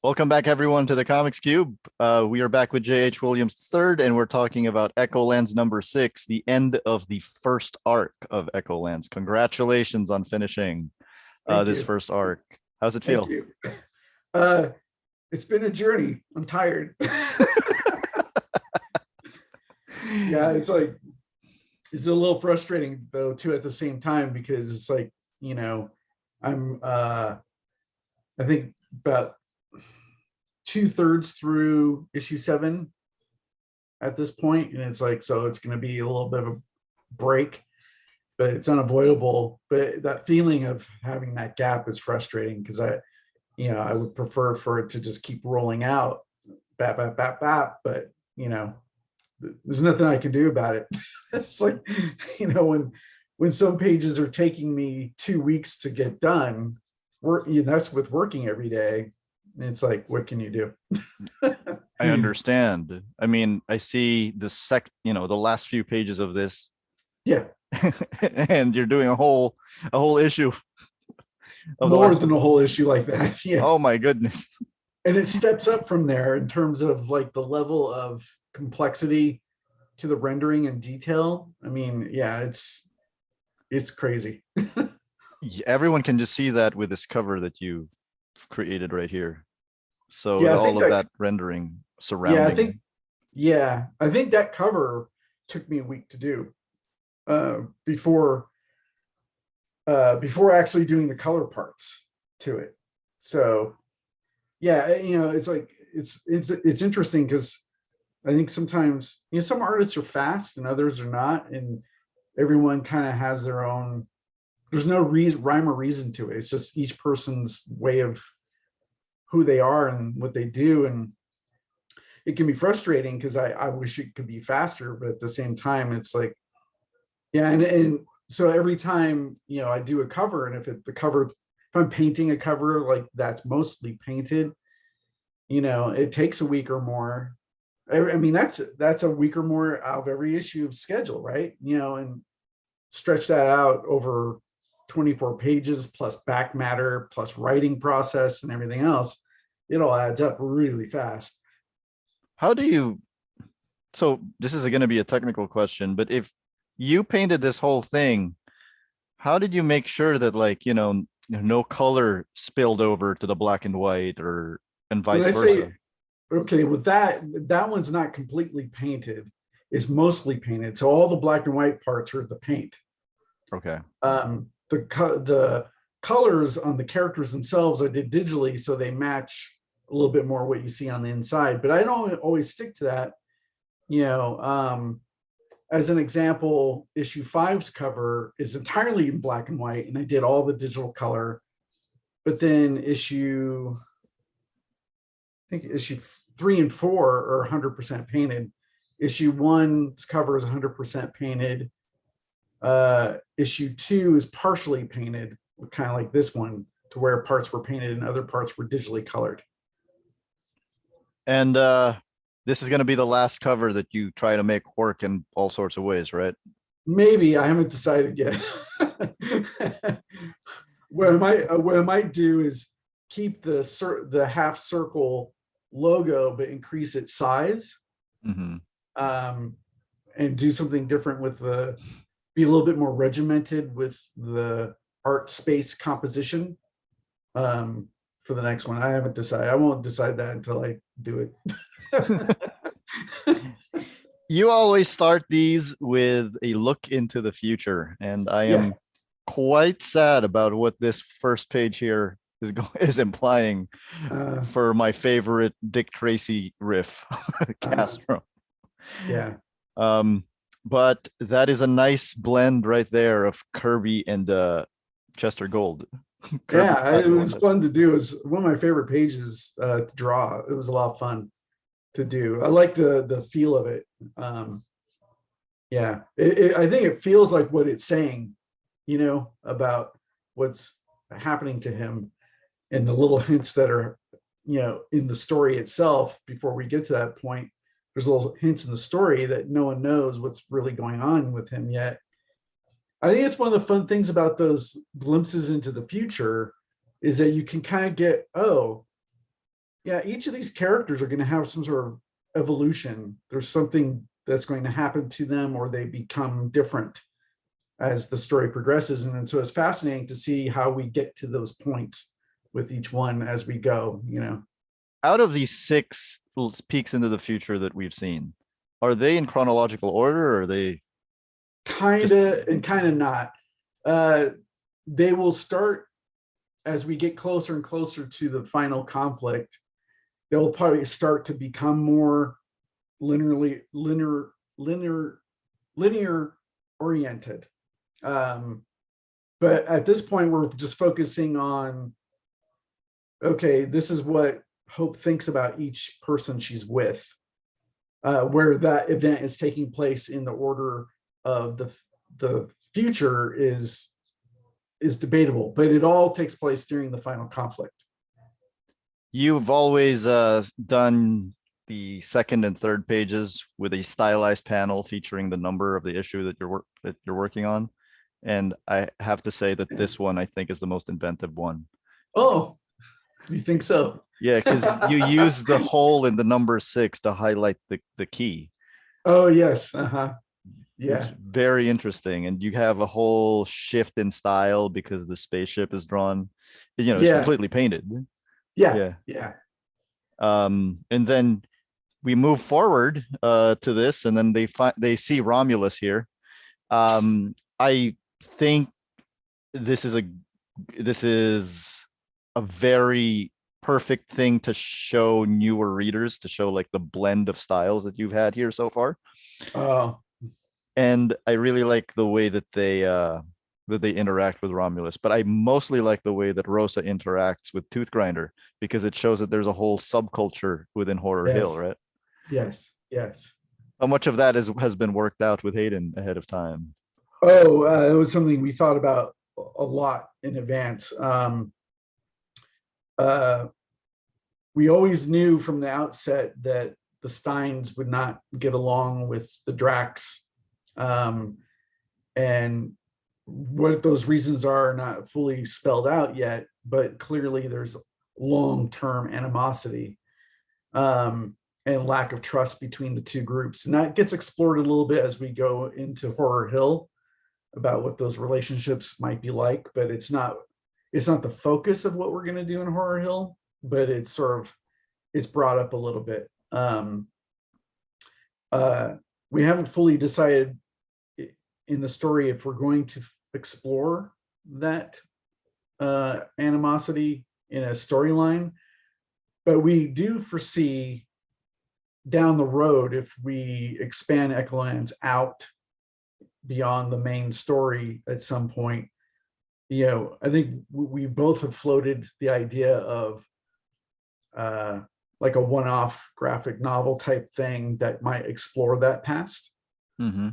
Welcome back, everyone, to the Comics Cube. We are back with J.H. Williams III, and we're talking about Echolands #6, the end of the first arc of Echolands. Congratulations on finishing Thank this you. first arc. How's it Thank feel? you. Uh, it's been a journey. I'm tired. Yeah, it's a little frustrating though too at the same time because it's like, I'm I think about 2/3 through issue 7 at this point, and it's like so it's going to be a little bit of a break, but it's unavoidable. But that feeling of having that gap is frustrating because I would prefer for it to just keep rolling out, bap, bap, bap, bap. But there's nothing I can do about it. It's like, when some pages are taking me 2 weeks to get done, that's with working every day. And it's like, what can you do? I understand. I mean, I see the last few pages of this, Yeah, and you're doing a whole issue of the more last. than a whole issue like that. Yeah, Oh my goodness. and it steps up from there in terms of like the level of complexity to the rendering and detail. I mean, yeah, it's crazy. Everyone can just see that with this cover that you created right here. So Yeah, I all think of that. that rendering Yeah, I surrounding it. think. Yeah, I think that cover took me a week to do uh, before before actually doing the color parts to it. So yeah, it's like it's interesting because I think sometimes some artists are fast and others are not, and everyone kind of has their own. There's no rhyme or reason to it. It's just each person's way of who they are and what they do, and it can be frustrating because I wish it could be faster, but at the same time, it's like, yeah, and so every time I do a cover, and if I'm painting a cover like that's mostly painted, it takes a week or more. I mean, that's a week or more out of every issue of schedule, right? And stretch that out over 24 pages plus back matter plus writing process and everything else, it all adds up really fast. How do you, so this is going to be a technical question, but if you painted this whole thing, how did you make sure that no color spilled over to the black and white and When vice I say, versa? okay, with that one's not completely painted, it's mostly painted, so all the black and white parts are the paint. Okay. The colors on the characters themselves I did digitally, so they match a little bit more what you see on the inside, but I don't always stick to that. As an example, issue 5's cover is entirely in black and white, and I did all the digital color. But then I think issue 3 and 4 are 100% painted. Issue 1's cover is 100% painted. Issue 2 is partially painted, kind of like this one, to where parts were painted and other parts were digitally colored. And this is going to be the last cover that you try to make work in all sorts of ways, right? Maybe, I haven't decided yet. What I might do is keep the half circle logo, but increase its size, Mm-hmm. and do something different be a little bit more regimented with the art space composition for the next one. I haven't decided. I won't decide that until I do it. You always start these with a look into the future, and I am Yeah. quite sad about what this first page here is implying for my favorite Dick Tracy riff, Castro. Yeah. But that is a nice blend right there of Kirby and Chester Gold. Kirby Yeah, it was fun to do. It was one of my favorite pages to draw. It was a lot of fun to do. I like the feel of it. Yeah, I think it feels like what it's saying, about what's happening to him, and the little hints that are, in the story itself. Before we get to that point, there's little hints in the story that no one knows what's really going on with him yet. I think it's one of the fun things about those glimpses into the future is that you can kind of get, oh, Yeah, each of these characters are going to have some sort of evolution. There's something that's going to happen to them, or they become different as the story progresses. And so it's fascinating to see how we get to those points with each one as we go, you know. Out of these six peeks into the future that we've seen, are they in chronological order, or are they Kind just of and kind of not. Uh, they will start as we get closer and closer to the final conflict. They'll probably start to become more linear oriented. But at this point, we're just focusing on, okay, this is what Hope thinks about each person she's with, where that event is taking place in the order of the future is debatable, but it all takes place during the final conflict. you've always done the second and third pages with a stylized panel featuring the number of the issue that you're working on, and I have to say that this one I think is the most inventive one. Oh, you think so? Yeah, because you use the hole in the number 6 to highlight the key. Oh yes, uh-huh. Yeah, It's very interesting, and you have a whole shift in style because the spaceship is drawn. It's yeah, completely painted. yeah, Yeah. yeah. And then we move forward to this, and then they see Romulus here. I think this is a very perfect thing to show newer readers, to show like the blend of styles that you've had here so far. Oh, And I really like the way that they interact with Romulus, but I mostly like the way that Rosa interacts with Tooth Grinder, because it shows that there's a whole subculture within Horror yes, Hill, right? yes, yes. How much of that has been worked out with Hayden ahead of time? Oh, it was something we thought about a lot in advance. Uh, we always knew from the outset that the Steins would not get along with the Drax. And what those reasons are not fully spelled out yet, but clearly there's long-term animosity and lack of trust between the two groups. And that gets explored a little bit as we go into Horror Hill about what those relationships might be like, but it's not the focus of what we're going to do in Horror Hill, but it's brought up a little bit. We haven't fully decided in the story if we're going to explore that animosity in a storyline, but we do foresee down the road, if we expand Echolands out beyond the main story at some point, I think we both have floated the idea of like a one-off graphic novel type thing that might explore that past. Mm-hmm.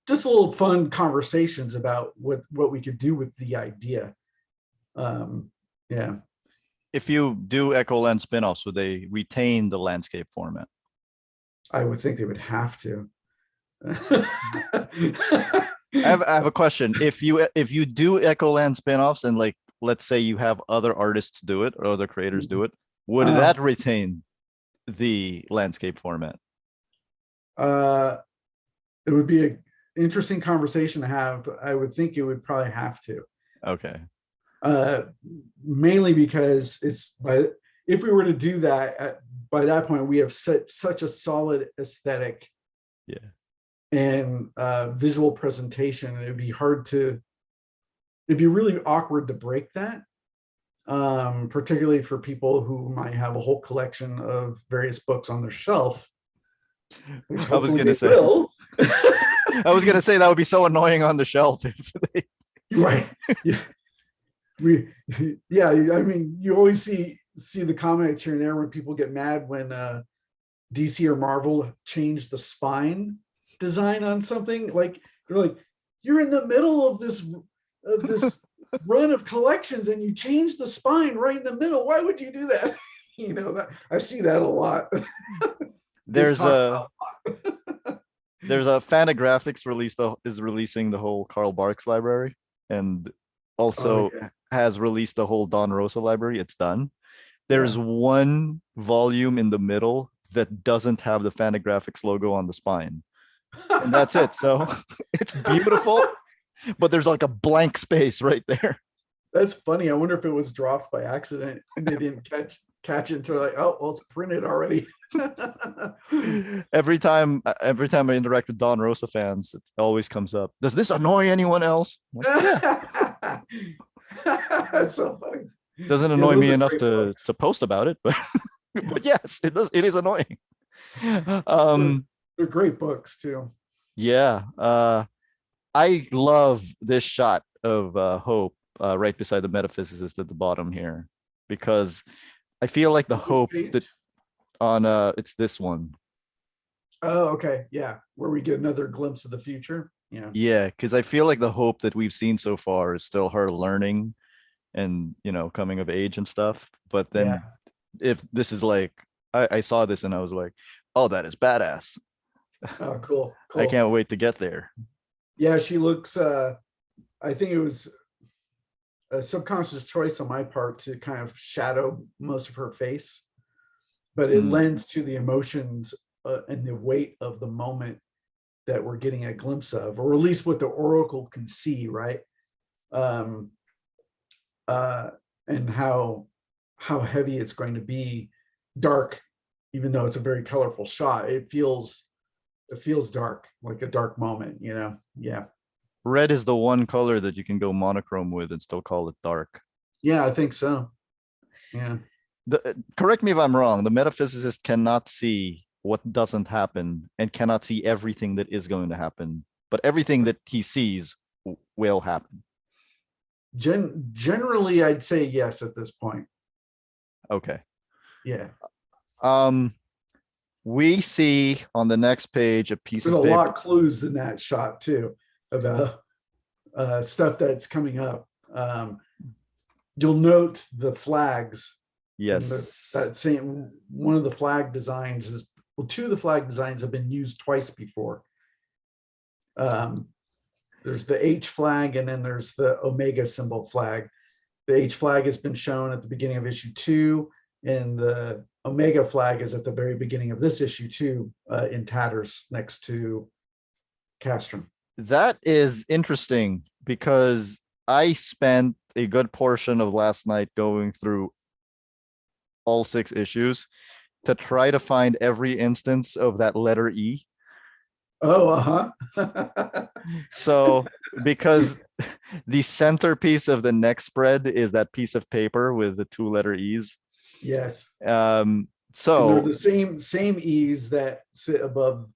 Just a little fun conversations about what we could do with the idea. Yeah. If you do Echoland spinoffs, would they retain the landscape format? I would think they would have to. I have a question. If you do Echoland spinoffs, and like let's say you have other artists do it or other creators do it, would that retain the landscape format? It would be an interesting conversation to have. I would think it would probably have to. Okay. Mainly because if we were to do that, by that point we have set such a solid aesthetic, yeah, and visual presentation. It'd be really awkward to break that, particularly for people who might have a whole collection of various books on their shelf. I was gonna say that would be so annoying on the shelf. Right. Yeah. I mean, you always see the comments here and there when people get mad when DC or Marvel change the spine design on something. Like they're like, you're in the middle of this run of collections and you change the spine right in the middle. Why would you do that? I see that a lot. There's a Fantagraphics is releasing the whole Karl Barks library, and Oh also yeah. has released the whole Don Rosa library. It's done. There's Yeah. one volume in the middle that doesn't have the Fantagraphics logo on the spine, and that's it. So it's beautiful, but there's like a blank space right there. That's funny. I wonder if it was dropped by accident and they didn't catch it until like, oh, well, it's printed already. Every time I interact with Don Rosa fans, it always comes up. Does this annoy anyone else? I'm like, yeah, That's so funny. doesn't Yeah, annoy those me are enough great books. to post about it, but Yeah, but yes, it does. It is annoying. they're, Um, they're great books too. yeah. I love this shot of Hope right beside the metaphysicist at the bottom here, because I feel like the On which hope that page? on it's this one. Oh, okay. Yeah. Where we get another glimpse of the future. Yeah. Yeah, because I feel like the hope that we've seen so far is still her learning and coming of age and stuff. But Yeah. then if this is like I saw this and I was like, oh, that is badass. Oh, cool. I Cool. can't wait to get there. Yeah, she looks I think it was a subconscious choice on my part to kind of shadow most of her face, but it Mm. lends to the emotions and the weight of the moment that we're getting a glimpse of, or at least what the oracle can see, right? Um, uh, and how heavy it's going to be, dark, even though it's a very colorful shot. It feels dark, like a dark moment, Yeah, Red is the one color that you can go monochrome with and still call it dark. yeah, I think so. Yeah, Correct me if I'm wrong. The metaphysicist cannot see what doesn't happen and cannot see everything that is going to happen, but everything that he sees will happen. generally, I'd say yes at this point. Okay. Yeah, Um, we see on the next page a piece there's a of lot paper. of clues in that shot too about stuff that's coming up. You'll note the flags in Yes. that same one of the flag designs is, well, two of the flag designs have been used twice before. Um, there's the H flag and then there's the Omega symbol flag. The H flag has been shown at the beginning of issue 2, and the Omega flag is at the very beginning of this issue 2, in tatters next to Castrum. That is interesting because I spent a good portion of last night going through all 6 issues to try to find every instance of that letter E. Oh, uh-huh. So, because the centerpiece of the neck spread is that piece of paper with the 2-letter E's. Yes. Um, And there's so the same E's that sit above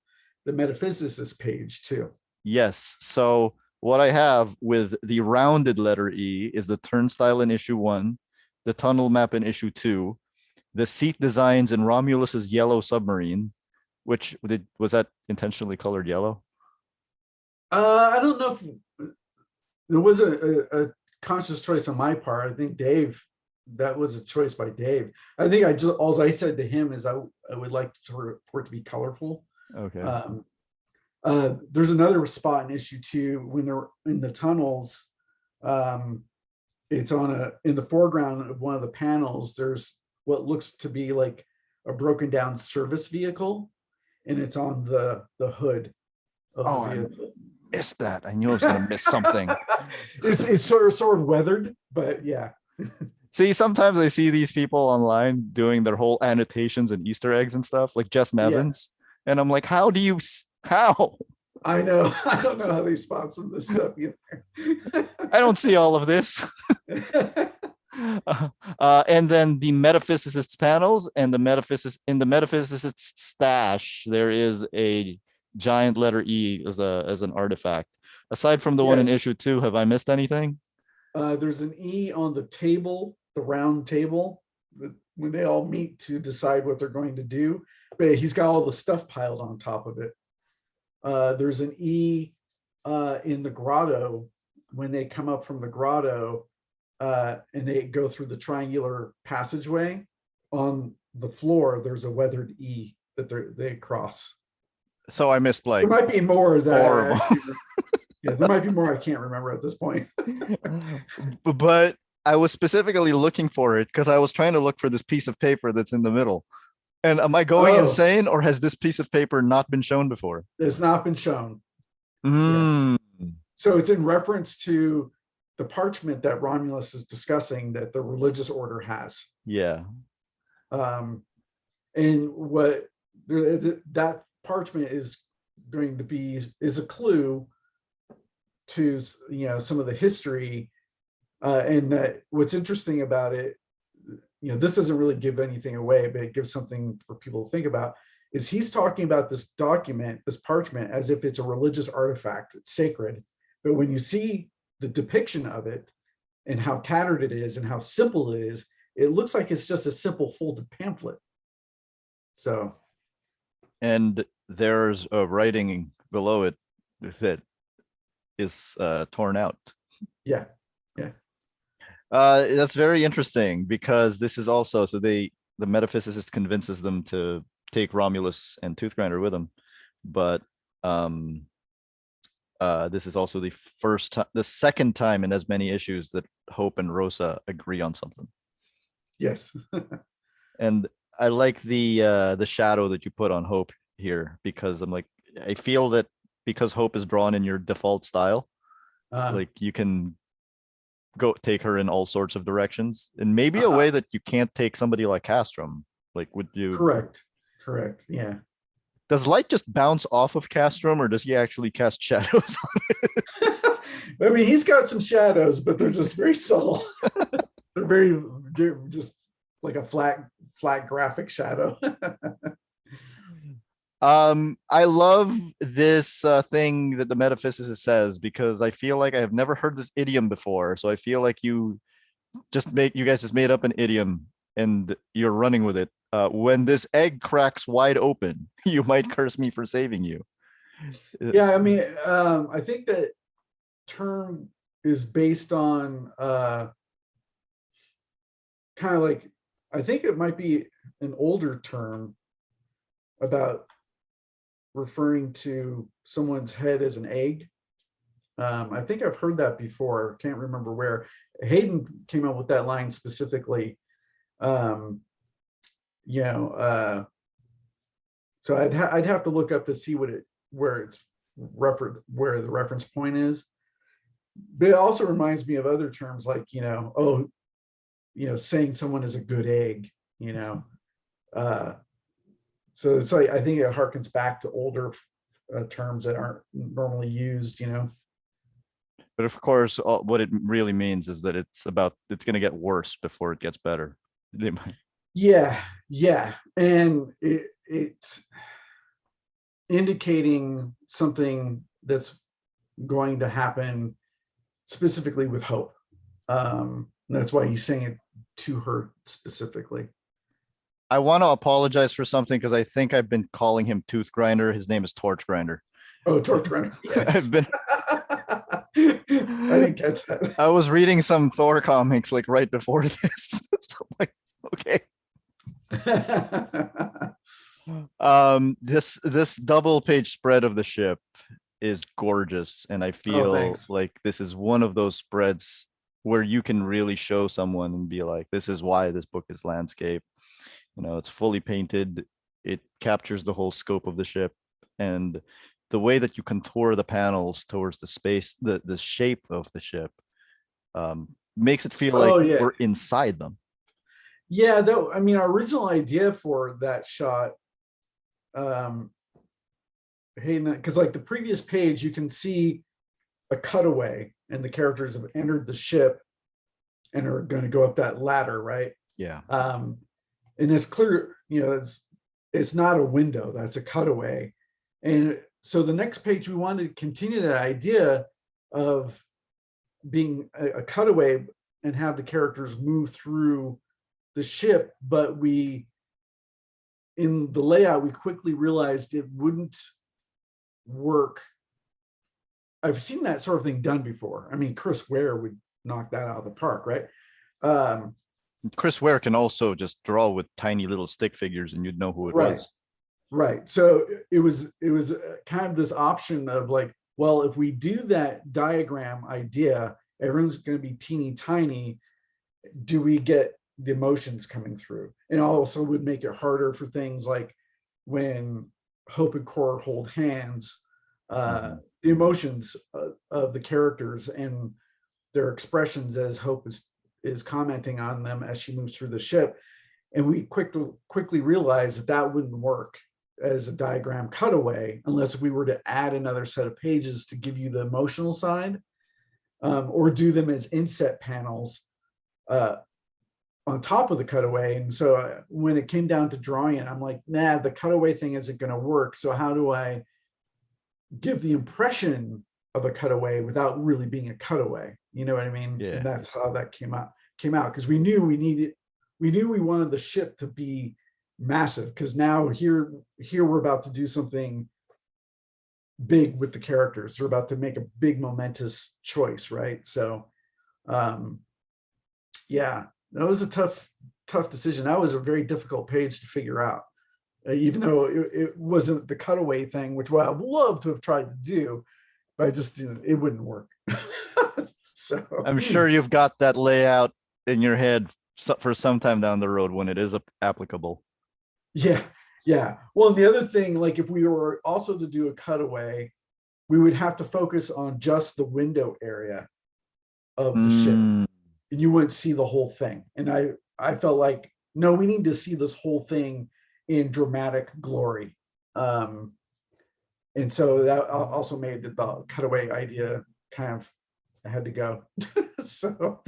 the metaphysicist page too. yes. So what I have with the rounded letter E is the turnstile in issue 1, the tunnel map in issue 2, the seat designs in Romulus's yellow submarine, which was that intentionally colored yellow? I don't know if there was a conscious choice on my part. I think that was a choice by Dave. I think all I said to him is I would like for it to be colorful. Okay. Um, there's another spot in issue 2 when they're in the tunnels. It's in the foreground of one of the panels. There's what looks to be like a broken down service vehicle, and it's on the hood of the Oh, I vehicle. missed that. I knew I was gonna miss something. It's sort of weathered, but yeah. See, sometimes I see these people online doing their whole annotations and Easter eggs and stuff, like Jess Yeah, Nevins, and I'm like, how? I know. I don't know how they spot some of this stuff either. I don't see all of this. And then the metaphysicist's panels and the metaphysicist's stash, there is a giant letter E as an artifact. Aside from the one in Yes. issue 2, have I missed anything? There's an E on the table, the round table, when they all meet to decide what they're going to do. But he's got all the stuff piled on top of it. There's an E in the grotto when they come up from the grotto and they go through the triangular passageway. On the floor, there's a weathered E that they cross. So I missed There like might be more of 4 of that. them. Yeah, there might be more I can't remember at this point. But I was specifically looking for it because I was trying to look for this piece of paper that's in the middle. And am I going Oh, insane, or has this piece of paper not been shown before? it's not been shown. Yeah. Mm, So it's in reference to the parchment that Romulus is discussing that the religious order has. yeah. Um, and what that parchment is going to be is a clue to some of the history. And that what's interesting about it, this doesn't really give anything away, but it gives something for people to think about, is he's talking about this document, this parchment, as if it's a religious artifact, it's sacred. But when you see the depiction of it and how tattered it is and how simple it is, it looks like it's just a simple folded pamphlet. So, And there's a writing below it that is torn out. yeah. That's very interesting because this is also the metaphysicist convinces them to take Romulus and Toothgrinder with them, but this is also the second time in as many issues that Hope and Rosa agree on something. Yes. And I like the shadow that you put on Hope here, because I feel that because Hope is drawn in your default style, like you can go take her in all sorts of directions, and maybe a way that you can't take somebody like Castrum. Like, would you? Correct. Yeah. Does light just bounce off of Castrum, or does he actually cast shadows? I mean, he's got some shadows, but they're just very subtle. they're just like a flat graphic shadow. I love this thing that the metaphysicist says, because I feel like I have never heard this idiom before. So I feel like you guys just made up an idiom and you're running with it. When this egg cracks wide open, you might curse me for saving you. Yeah, I mean, I think that term is based on kind of like, I think it might be an older term about referring to someone's head as an egg. I think I've heard that before. Can't remember where. Hayden came up with that line specifically. So I'd have to look up to see where the reference point is. But it also reminds me of other terms like, saying someone is a good egg, so it's like, I think it harkens back to older terms that aren't normally used, But of course, what it really means is that it's going to get worse before it gets better. Yeah. And it's indicating something that's going to happen specifically with Hope. That's why he's saying it to her specifically. I want to apologize for something, because I think I've been calling him Tooth Grinder. His name is Torch Grinder. Oh, Torch Grinder. Yes. I've been. I didn't catch that. I was reading some Thor comics like right before this. So I'm like, okay. This double page spread of the ship is gorgeous, and I feel like this is one of those spreads where you can really show someone and be like, this is why this book is landscape. It's fully painted. It captures the whole scope of the ship, and the way that you contour the panels towards the space, the shape of the ship, makes it feel like we're inside them. Yeah, though, I mean, our original idea for that shot, because like the previous page, you can see a cutaway and the characters have entered the ship and are going to go up that ladder, right? Yeah. And it's clear, it's not a window, that's a cutaway. And so the next page, we wanted to continue that idea of being a cutaway and have the characters move through the ship, but in the layout, we quickly realized it wouldn't work. I've seen that sort of thing done before. I mean, Chris Ware would knock that out of the park, right? Chris Ware can also just draw with tiny little stick figures and you'd know who it was. Right. So it was kind of this option of like, well, if we do that diagram idea, everyone's going to be teeny tiny. Do we get the emotions coming through? And also would make it harder for things like when Hope and Core hold hands, Mhm. the emotions of the characters and their expressions as Hope is commenting on them as she moves through the ship. And we quickly realized that that wouldn't work as a diagram cutaway unless we were to add another set of pages to give you the emotional side, or do them as inset panels uh, on top of the cutaway. And so when it came down to drawing it, I'm like, nah, the cutaway thing isn't going to work. So how do I give the impression of a cutaway without really being a cutaway? You know what I mean? And Yeah. that's how that came out because we knew we wanted the ship to be massive, because now here we're about to do something big with the characters. They're about to make a big momentous choice, right? So um yeah, that was a tough decision. That was a very difficult page to figure out, even though it wasn't the cutaway thing, which I would love to have tried to do, but I just didn't, it wouldn't work. So I'm sure you've got that layout in your head for some time down the road when it is applicable. yeah, yeah. Well, and the other thing, like if we were also to do a cutaway, we would have to focus on just the window area of the ship, Mm, and you wouldn't see the whole thing. And I felt like, no, we need to see this whole thing in dramatic glory. Um, and so that also made the cutaway idea kind of had to go. So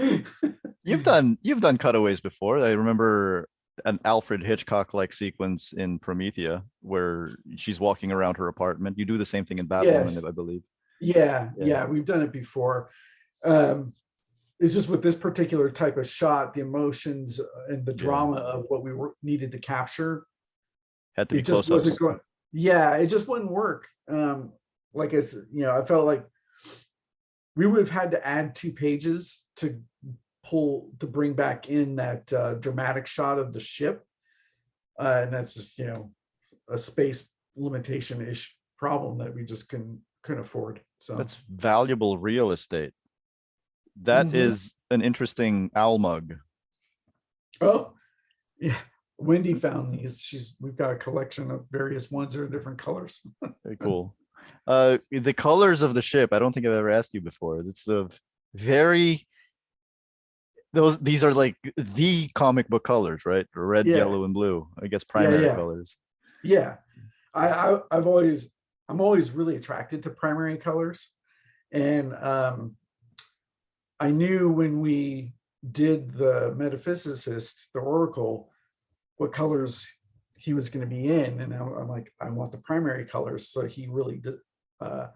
you've done cutaways before. I remember an Alfred Hitchcock like sequence in Promethea where she's walking around her apartment. You do the same thing in yes, Batwoman, I believe. Yeah. yeah, we've done it before. Um, it's just with this particular type of shot, the emotions and the Yeah. drama of what we needed to capture, Had to it be just close wasn't ups. going. Yeah, it just wouldn't work. Like I said, I felt like we would have had to add 2 pages to bring back in that dramatic shot of the ship, and that's just a space limitation ish problem that we just couldn't afford. So That's valuable real estate. That mhm. is an interesting owl mug. Oh yeah, Wendy found these. We've got a collection of various ones that are different colors. Very cool. The colors of the ship, I don't think I've ever asked you before. It's sort of very these are like the comic book colors, right? Red, Yeah, yellow, and blue. I guess yeah, primary yeah, colors. yeah. I'm always really attracted to primary colors, and I knew when we did the metaphysicist, the oracle, what colors he was going to be in, and I'm like, I want the primary colors, so he uh,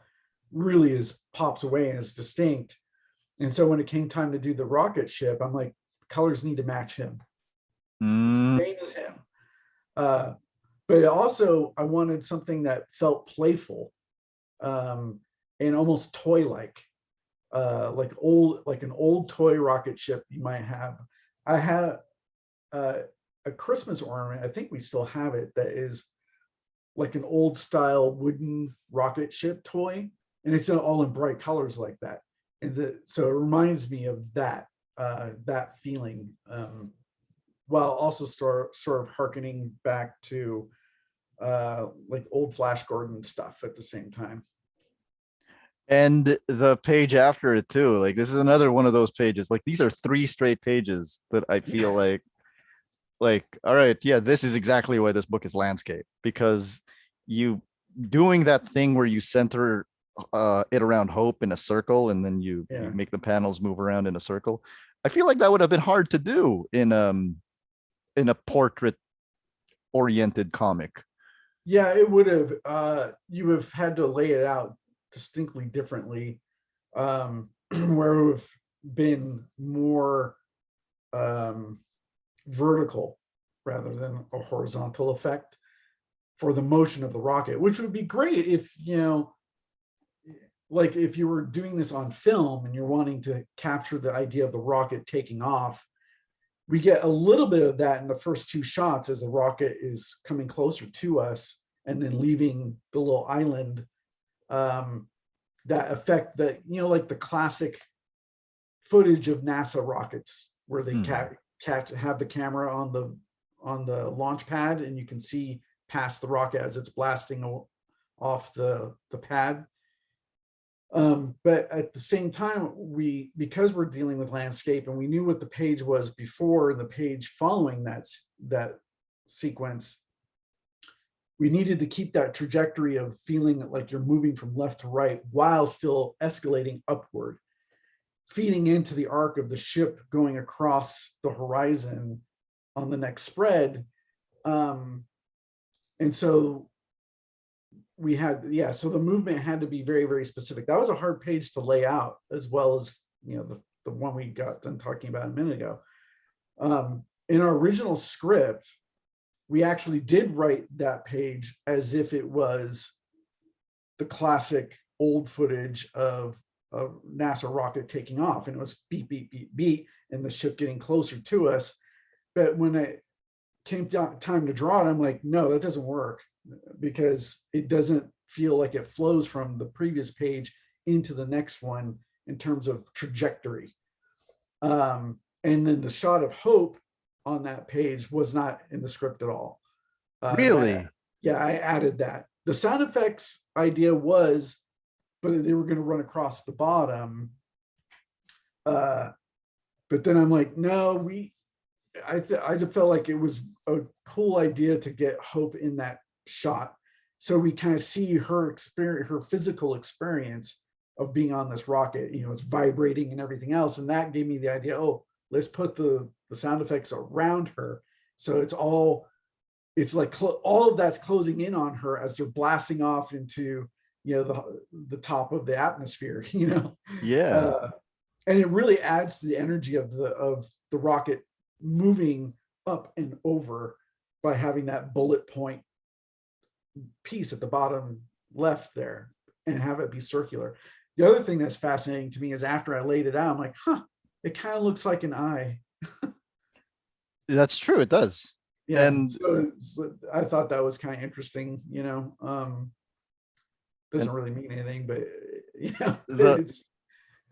really is pops away and is distinct. And so when it came time to do the rocket ship, I'm like, colors need to match him, Mm, same as him. Uh, but also, I wanted something that felt playful, um, and almost toy-like, like an old toy rocket ship you might have. I had uh, a Christmas ornament. I think we still have it. That is like an old style wooden rocket ship toy, and it's all in bright colors like that. And so it reminds me of that feeling, while also sort of harkening back to like old Flash Gordon stuff at the same time. and the page after it too. Like this is another one of those pages. Like these are 3 straight pages that I feel Yeah, like, all right, yeah, this is exactly why this book is landscape, because you doing that thing where you center it around Hope in a circle and then you yeah. make the panels move around in a circle. I feel like that would have been hard to do in a portrait oriented comic. Yeah, it would have. You would have had to lay it out distinctly differently, where it would have been more um, vertical rather than a horizontal effect for the motion of the rocket, which would be great if like if you were doing this on film and you're wanting to capture the idea of the rocket taking off. We get a little bit of that in the first 2 shots as the rocket is coming closer to us and then leaving the little island. Um, that effect that, like the classic footage of NASA rockets where they Hmm. have the camera on the launch pad and you can see past the rocket as it's blasting off the pad. But at the same time, because we're dealing with landscape and we knew what the page was before and the page following that sequence, we needed to keep that trajectory of feeling like you're moving from left to right while still escalating upward, feeding into the arc of the ship going across the horizon on the next spread. And so so the movement had to be very, very specific. That was a hard page to lay out, as well as, the one we got done talking about a minute ago. In our original script, we actually did write that page as if it was the classic old footage of a NASA rocket taking off, and it was beep, beep, beep, beep, and the ship getting closer to us. But when it came time to draw it, I'm like, no, that doesn't work, because it doesn't feel like it flows from the previous page into the next one in terms of trajectory. And then the shot of hope on that page was not in the script at all. Really? I added that. The sound effects idea was, but they were going to run across the bottom. But then I'm like, no, I just felt like it was a cool idea to get Hope in that shot, so we kind of see her experience, her physical experience of being on this rocket. It's vibrating and everything else, and that gave me the idea. Oh, let's put the sound effects around her, so it's like all of that's closing in on her as they're blasting off into the top of the atmosphere. Yeah. And it really adds to the energy of the rocket moving up and over by having that bullet point piece at the bottom left there and have it be circular. The other thing that's fascinating to me is after I laid it out, I'm like, it kind of looks like an eye. That's true. It does. Yeah. And So I thought that was kind of interesting, and doesn't really mean anything, but the it's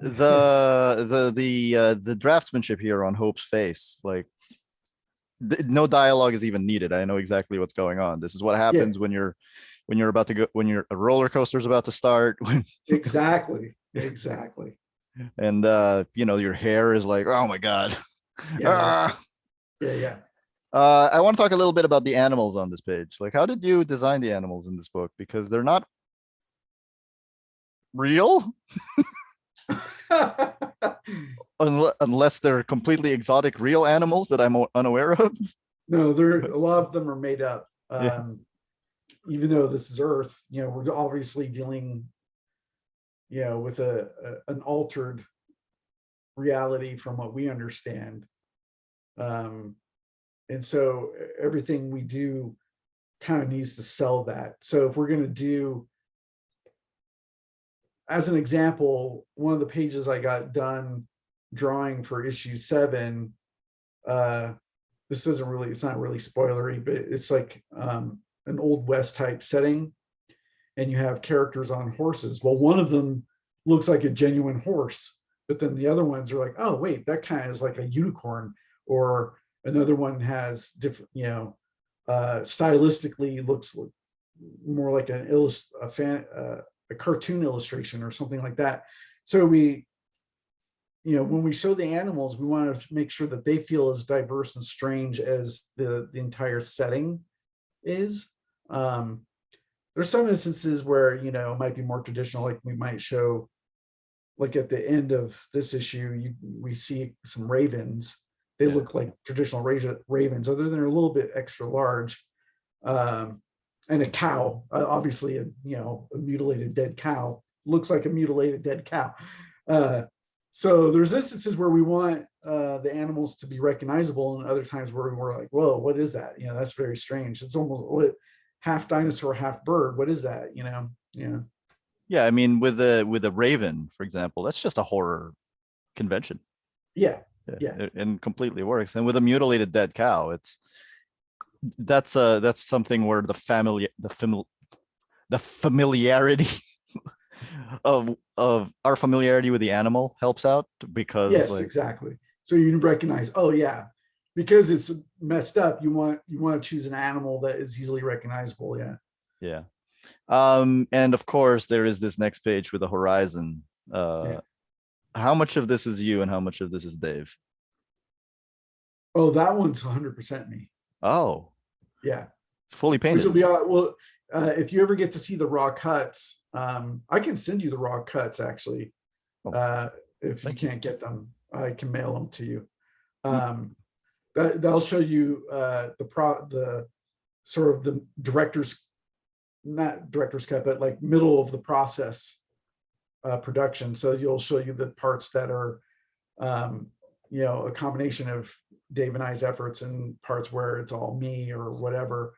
the draftsmanship here on Hope's face, like no dialogue is even needed. I know exactly what's going on. This is what yeah, happens when you're about to go, when a roller coaster is about to start, exactly. and your hair is like, oh my god. Yeah. Ah. Yeah. I want to talk a little bit about the animals on this page. Like, how did you design the animals in this book? Because they're not real unless they're completely exotic real animals that I'm unaware of. No, a lot of them are made up. Yeah. Even though this is Earth, we're obviously dealing, with an altered reality from what we understand. And so everything we do kind of needs to sell that. So if we're going to do, as an example, one of the pages I got done drawing for issue 7, this it's not really spoilery, but it's like an Old West type setting, and you have characters on horses. Well, one of them looks like a genuine horse, but then the other ones are like, oh wait, that kind of is like a unicorn, or another one has different, stylistically looks more like a cartoon illustration or something like that. So when we show the animals, we want to make sure that they feel as diverse and strange as the entire setting is. There's some instances where, it might be more traditional, like we might show, like at the end of this issue, we see some ravens. They Yeah. look like traditional ravens, other than they're a little bit extra large. And a cow, obviously, a mutilated dead cow looks like a mutilated dead cow. So there's instances where we want the animals to be recognizable, and other times where we're like, whoa, what is that? That's very strange. It's almost half dinosaur, half bird. What is that? Yeah. Yeah, I mean, with a raven, for example, that's just a horror convention. Yeah. And completely works. And with a mutilated dead cow, that's something where the familiarity of our familiarity with the animal helps out because Yes, like, exactly. So you recognize, oh yeah, because it's messed up. You want to choose an animal that is easily recognizable. Yeah. yeah. And of course there is this next page with the horizon. Yeah. How much of this is you and how much of this is Dave? Oh, that one's 100% me. Oh, Yeah. it's fully Which will painted. be well. If you ever get to see the raw cuts, I can send you the raw cuts actually. Oh, Uh, if you thank you. can't get them, I can mail them to you. Mm. That'll show you the sort of the director's, not director's cut, but like middle of the process production. So you'll show you the parts that are um, a combination of Dave and I's efforts and parts where it's all me or whatever.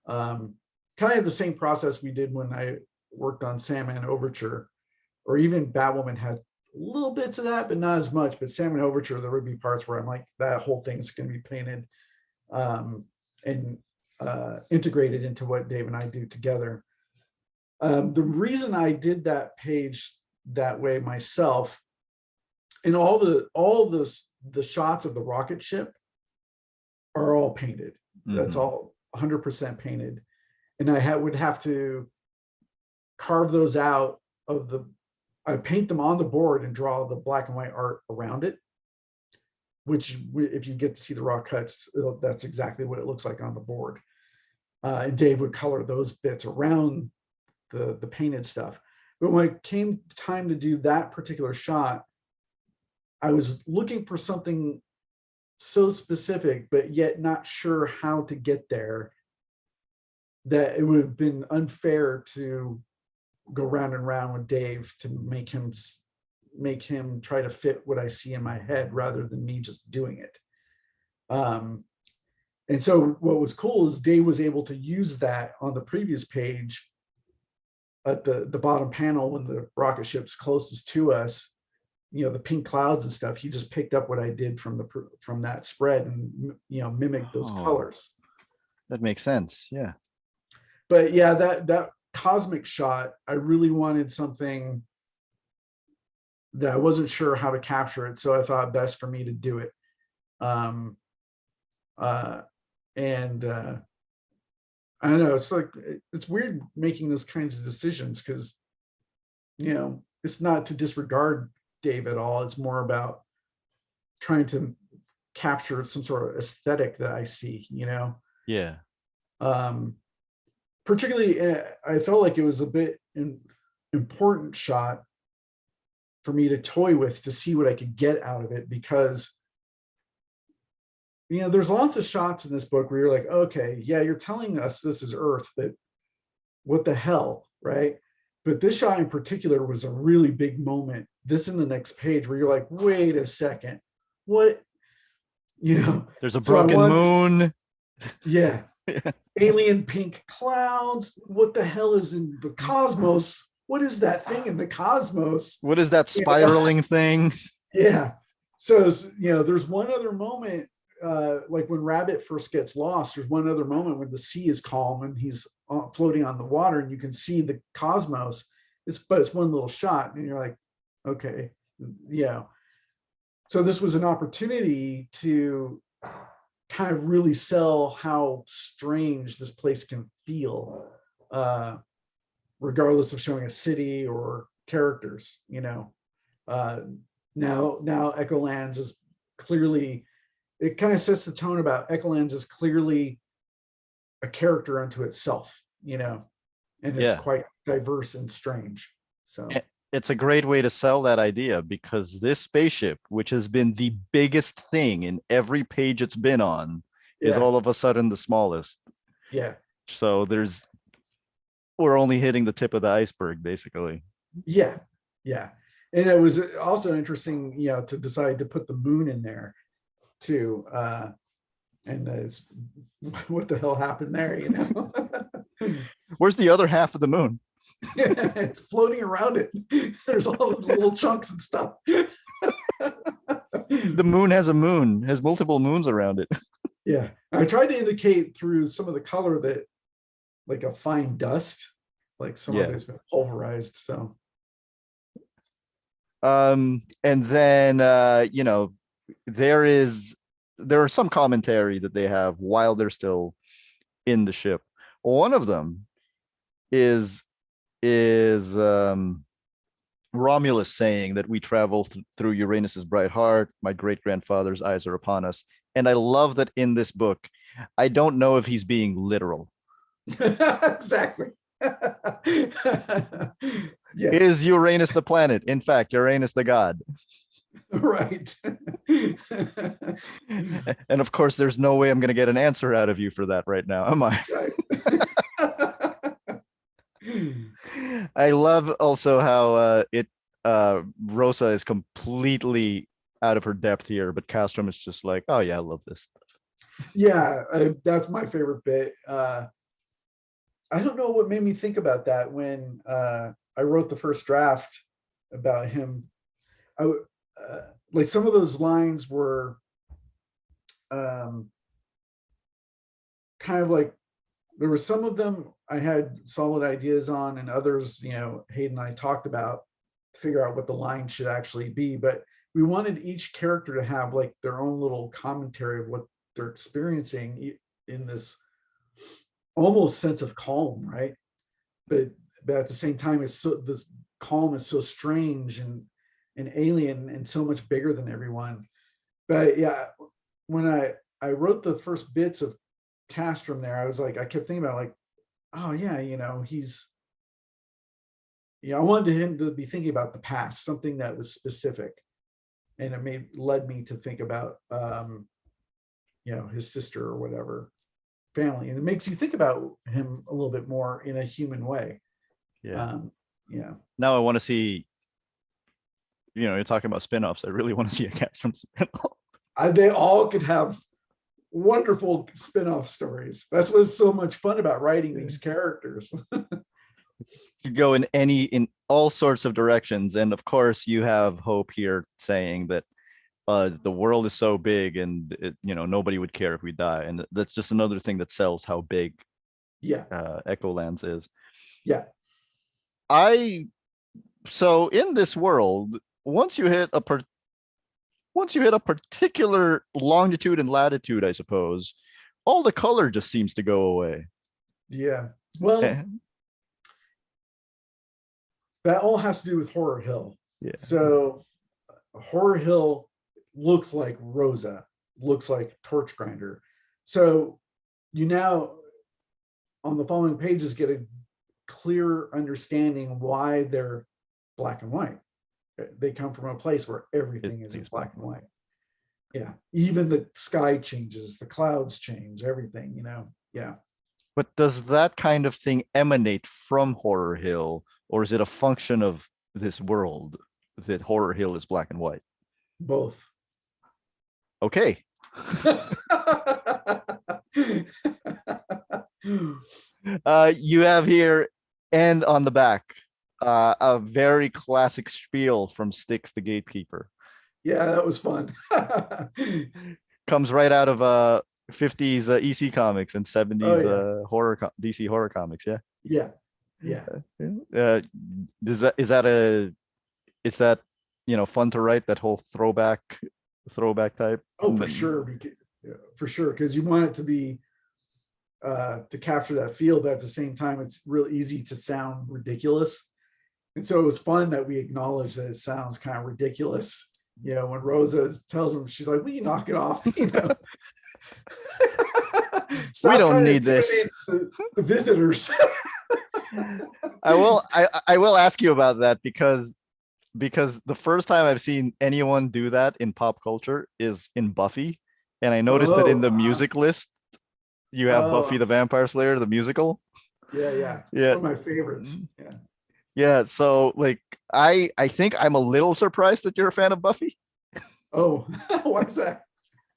Um, Kind of the same process we did when I worked on Sandman Overture, or even Batwoman had little bits of that, but not as much. But Sandman Overture, there would be parts where I'm like, that whole thing is going to be painted and integrated into what Dave and I do together. The reason I did that page that way myself, and the shots of the rocket ship are all painted. That's Mhm. all 100% painted, and would have to carve those out of the. I paint them on the board and draw the black and white art around it. Which, if you get to see the raw cuts, that's exactly what it looks like on the board. And Dave would color those bits around the painted stuff. But when it came time to do that particular shot, I was looking for something so specific, but yet not sure how to get there, that it would have been unfair to go round and round with Dave to make him try to fit what I see in my head rather than me just doing it. Um, and so what was cool is Dave was able to use that on the previous page at the bottom panel when the rocket ship's closest to us, the pink clouds and stuff. He just picked up what I did from that spread and mimicked those Oh, colors. that makes sense. Yeah. But yeah, that cosmic shot, I really wanted something that I wasn't sure how to capture it, so I thought best for me to do it. Um, uh, and I don't know, it's weird making those kinds of decisions because it's not to disregard Dave at all. It's more about trying to capture some sort of aesthetic that I see. Yeah. Um, Particularly, I felt like it was a bit important shot for me to toy with to see what I could get out of it, because there's lots of shots in this book where you're like, okay, yeah, you're telling us this is Earth, but what the hell, right? But this shot in particular was a really big moment. This in the next page where you're like, wait a second, what, you know? There's a So I broken wanted, moon. yeah, alien pink clouds. What the hell is in the cosmos? What is that thing in the cosmos? What is that spiraling thing? Yeah. So, there's one other moment, like when Rabbit first gets lost, there's one other moment when the sea is calm and he's floating on the water and you can see the cosmos. But it's one little shot and you're like, okay, yeah. So this was an opportunity to kind of really sell how strange this place can feel, regardless of showing a city or characters. Uh, now Echolands is clearly, it kind of sets the tone about Echolands is clearly a character unto itself, and it's Yeah. quite diverse and strange. I- So It's a great way to sell that idea because this spaceship, which has been the biggest thing in every page it's been on, is yeah, all of a sudden the smallest. yeah, So we're only hitting the tip of the iceberg, basically. yeah, yeah. And it was also interesting, to decide to put the moon in there too. And it's what the hell happened there? Where's the other half of the moon? It's floating around it. There's all the little chunks and stuff. The moon has multiple moons around it. Yeah, I tried to indicate through some of the color that like a fine dust, like some of Yeah. it's been pulverized. So And then there is there are some commentary that they have while they're still in the ship. One of them is Romulus saying that we travel through Uranus's bright heart. My great grandfather's eyes are upon us. And I love that in this book, I don't know if he's being literal. Exactly. Yes. Is Uranus the planet? In fact, Uranus the god. Right. And of course, there's no way I'm going to get an answer out of you for that right now, am I? Right. I love also how Rosa is completely out of her depth here, but Castrum is just like, oh yeah, I love this stuff. Yeah, that's my favorite bit. I don't know what made me think about that when I wrote the first draft about him. I like some of those lines were um, kind of like there were some of them I had solid ideas on, and others, Hayden and I talked about to figure out what the line should actually be. But we wanted each character to have like their own little commentary of what they're experiencing in this almost sense of calm, right? But at the same time, it's so this calm is so strange and alien and so much bigger than everyone. But yeah, when I wrote the first bits of Castrum there, I was like, I kept thinking about like, oh yeah, he's I wanted him to be thinking about the past, something that was specific. And it led me to think about his sister or whatever family. And it makes you think about him a little bit more in a human way. Yeah. Yeah. Now I want to see, you're talking about spin-offs. I really want to see a Castrum spin-off. They all could have wonderful spin-off stories. That's what's so much fun about writing these characters. You go in all sorts of directions. And of course, you have Hope here saying that the world is so big and nobody would care if we die. And that's just another thing that sells how big Yeah. Echolands is. Yeah. So in this world, once you hit a particular longitude and latitude, I suppose, all the color just seems to go away. Yeah. Well, Eh, that all has to do with Horror Hill. yeah. So Horror Hill looks like Rosa, looks like Torch Grinder. So you now on the following pages get a clear understanding why they're black and white. They come from a place where everything is in black and white. Yeah. Even the sky changes, the clouds change, everything, Yeah. But does that kind of thing emanate from Horror Hill, or is it a function of this world that Horror Hill is black and white? Both. Okay. You have here and on the back a very classic spiel from Styx the Gatekeeper. Yeah, that was fun. Comes right out of 50s EC comics and 70s DC horror comics. Yeah. Yeah. Yeah. Is that fun to write, that whole throwback type? Oh, for sure. For sure. Because you want it to be to capture that feel, but at the same time, it's real easy to sound ridiculous. And so it was fun that we acknowledged that it sounds kind of ridiculous. When Rosa tells him, she's like, "Will you knock it off?" We don't need this. The visitors. I will ask you about that because the first time I've seen anyone do that in pop culture is in Buffy, and I noticed that in the music list you have Buffy the Vampire Slayer, the musical. Yeah. Yeah. One of my favorites. Yeah. Yeah. So like I think I'm a little surprised that you're a fan of Buffy. Oh, why's that?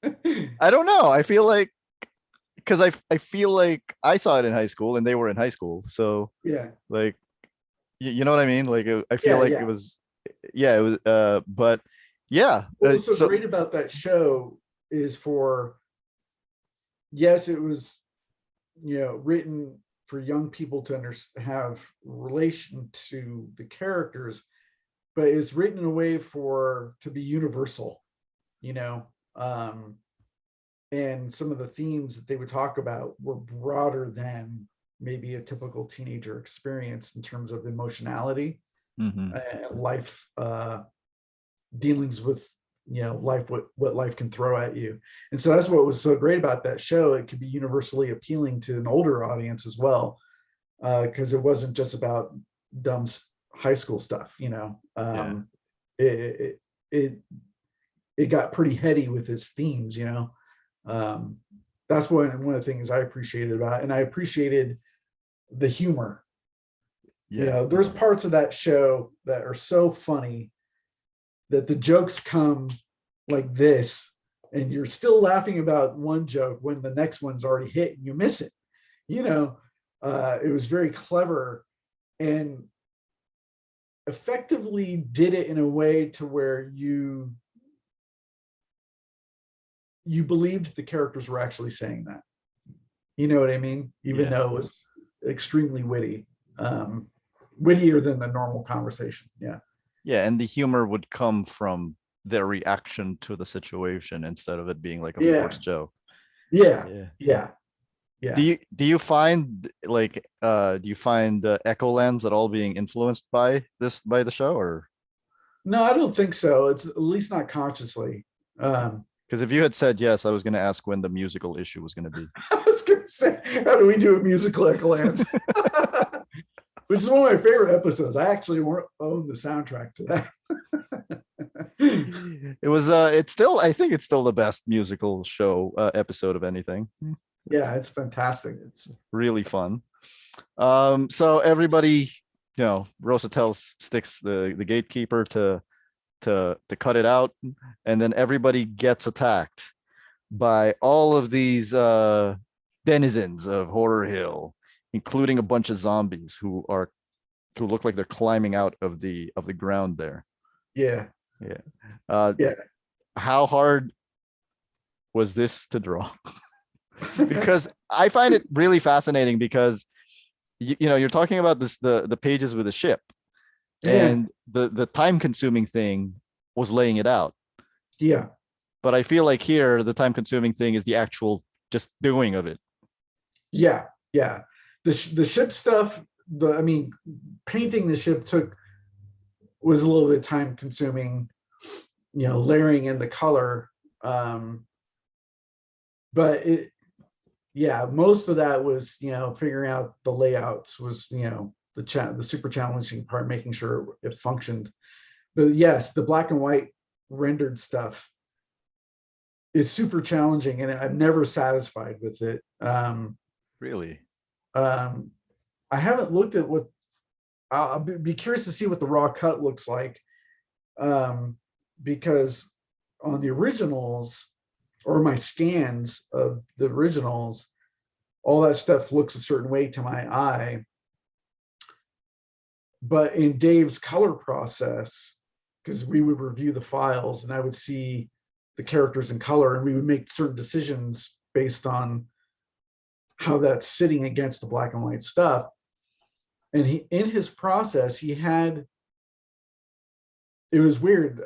I don't know. I feel like because I feel like I saw it in high school and they were in high school. So yeah, like you know what I mean? Like I feel like it was but yeah. What's so great about that show is yes, it was written for young people to have relation to the characters, but it's written in a way to be universal, you know. And some of the themes that they would talk about were broader than maybe a typical teenager experience in terms of emotionality and life dealings with, you know, life, what life can throw at you. And so that's what was so great about that show. It could be universally appealing to an older audience as well, because it wasn't just about dumb high school stuff, you know. it, it it got pretty heady with its themes, you know. That's one of the things I appreciated about it. And I appreciated the humor. You know, there's parts of that show that are so funny that the jokes come like this, and you're still laughing about one joke when the next one's already hit and you miss it. You know, it was very clever and effectively did it in a way to where you believed the characters were actually saying that. You know what I mean? Even though it was extremely witty, wittier than the normal conversation. Yeah. Yeah, and the humor would come from their reaction to the situation instead of it being like a forced joke. Yeah. Yeah. Do you find like do you find Echolands at all being influenced by the show, or? No, I don't think so. It's at least not consciously. Because if you had said yes, I was going to ask when the musical issue was going to be. I was going to say, how do we do a musical Echolands? Which is one of my favorite episodes. I actually own the soundtrack to that. It was it's still, I think it's still the best musical show episode of anything. Yeah, it's fantastic. It's really fun. So everybody, you know, Rosatel sticks the gatekeeper to cut it out, and then everybody gets attacked by all of these denizens of Horror Hill, including a bunch of zombies who look like they're climbing out of the ground there. Yeah. How hard was this to draw? Because I find it really fascinating, because you know, you're talking about the pages with the ship, and the time consuming thing was laying it out. Yeah. But I feel like here the time consuming thing is the actual just doing of it. Yeah. The ship stuff, painting the ship was a little bit time consuming, you know, layering in the color. But most of that was, you know, figuring out the layouts was, you know, the super challenging part, making sure it functioned. But yes, the black and white rendered stuff is super challenging, and I'm never satisfied with it. Really? I haven't looked at what, I'll be curious to see what the raw cut looks like, because on the originals, or my scans of the originals, all that stuff looks a certain way to my eye. But in Dave's color process, because we would review the files and I would see the characters in color, and we would make certain decisions based on how that's sitting against the black and white stuff. And in his process, it was weird.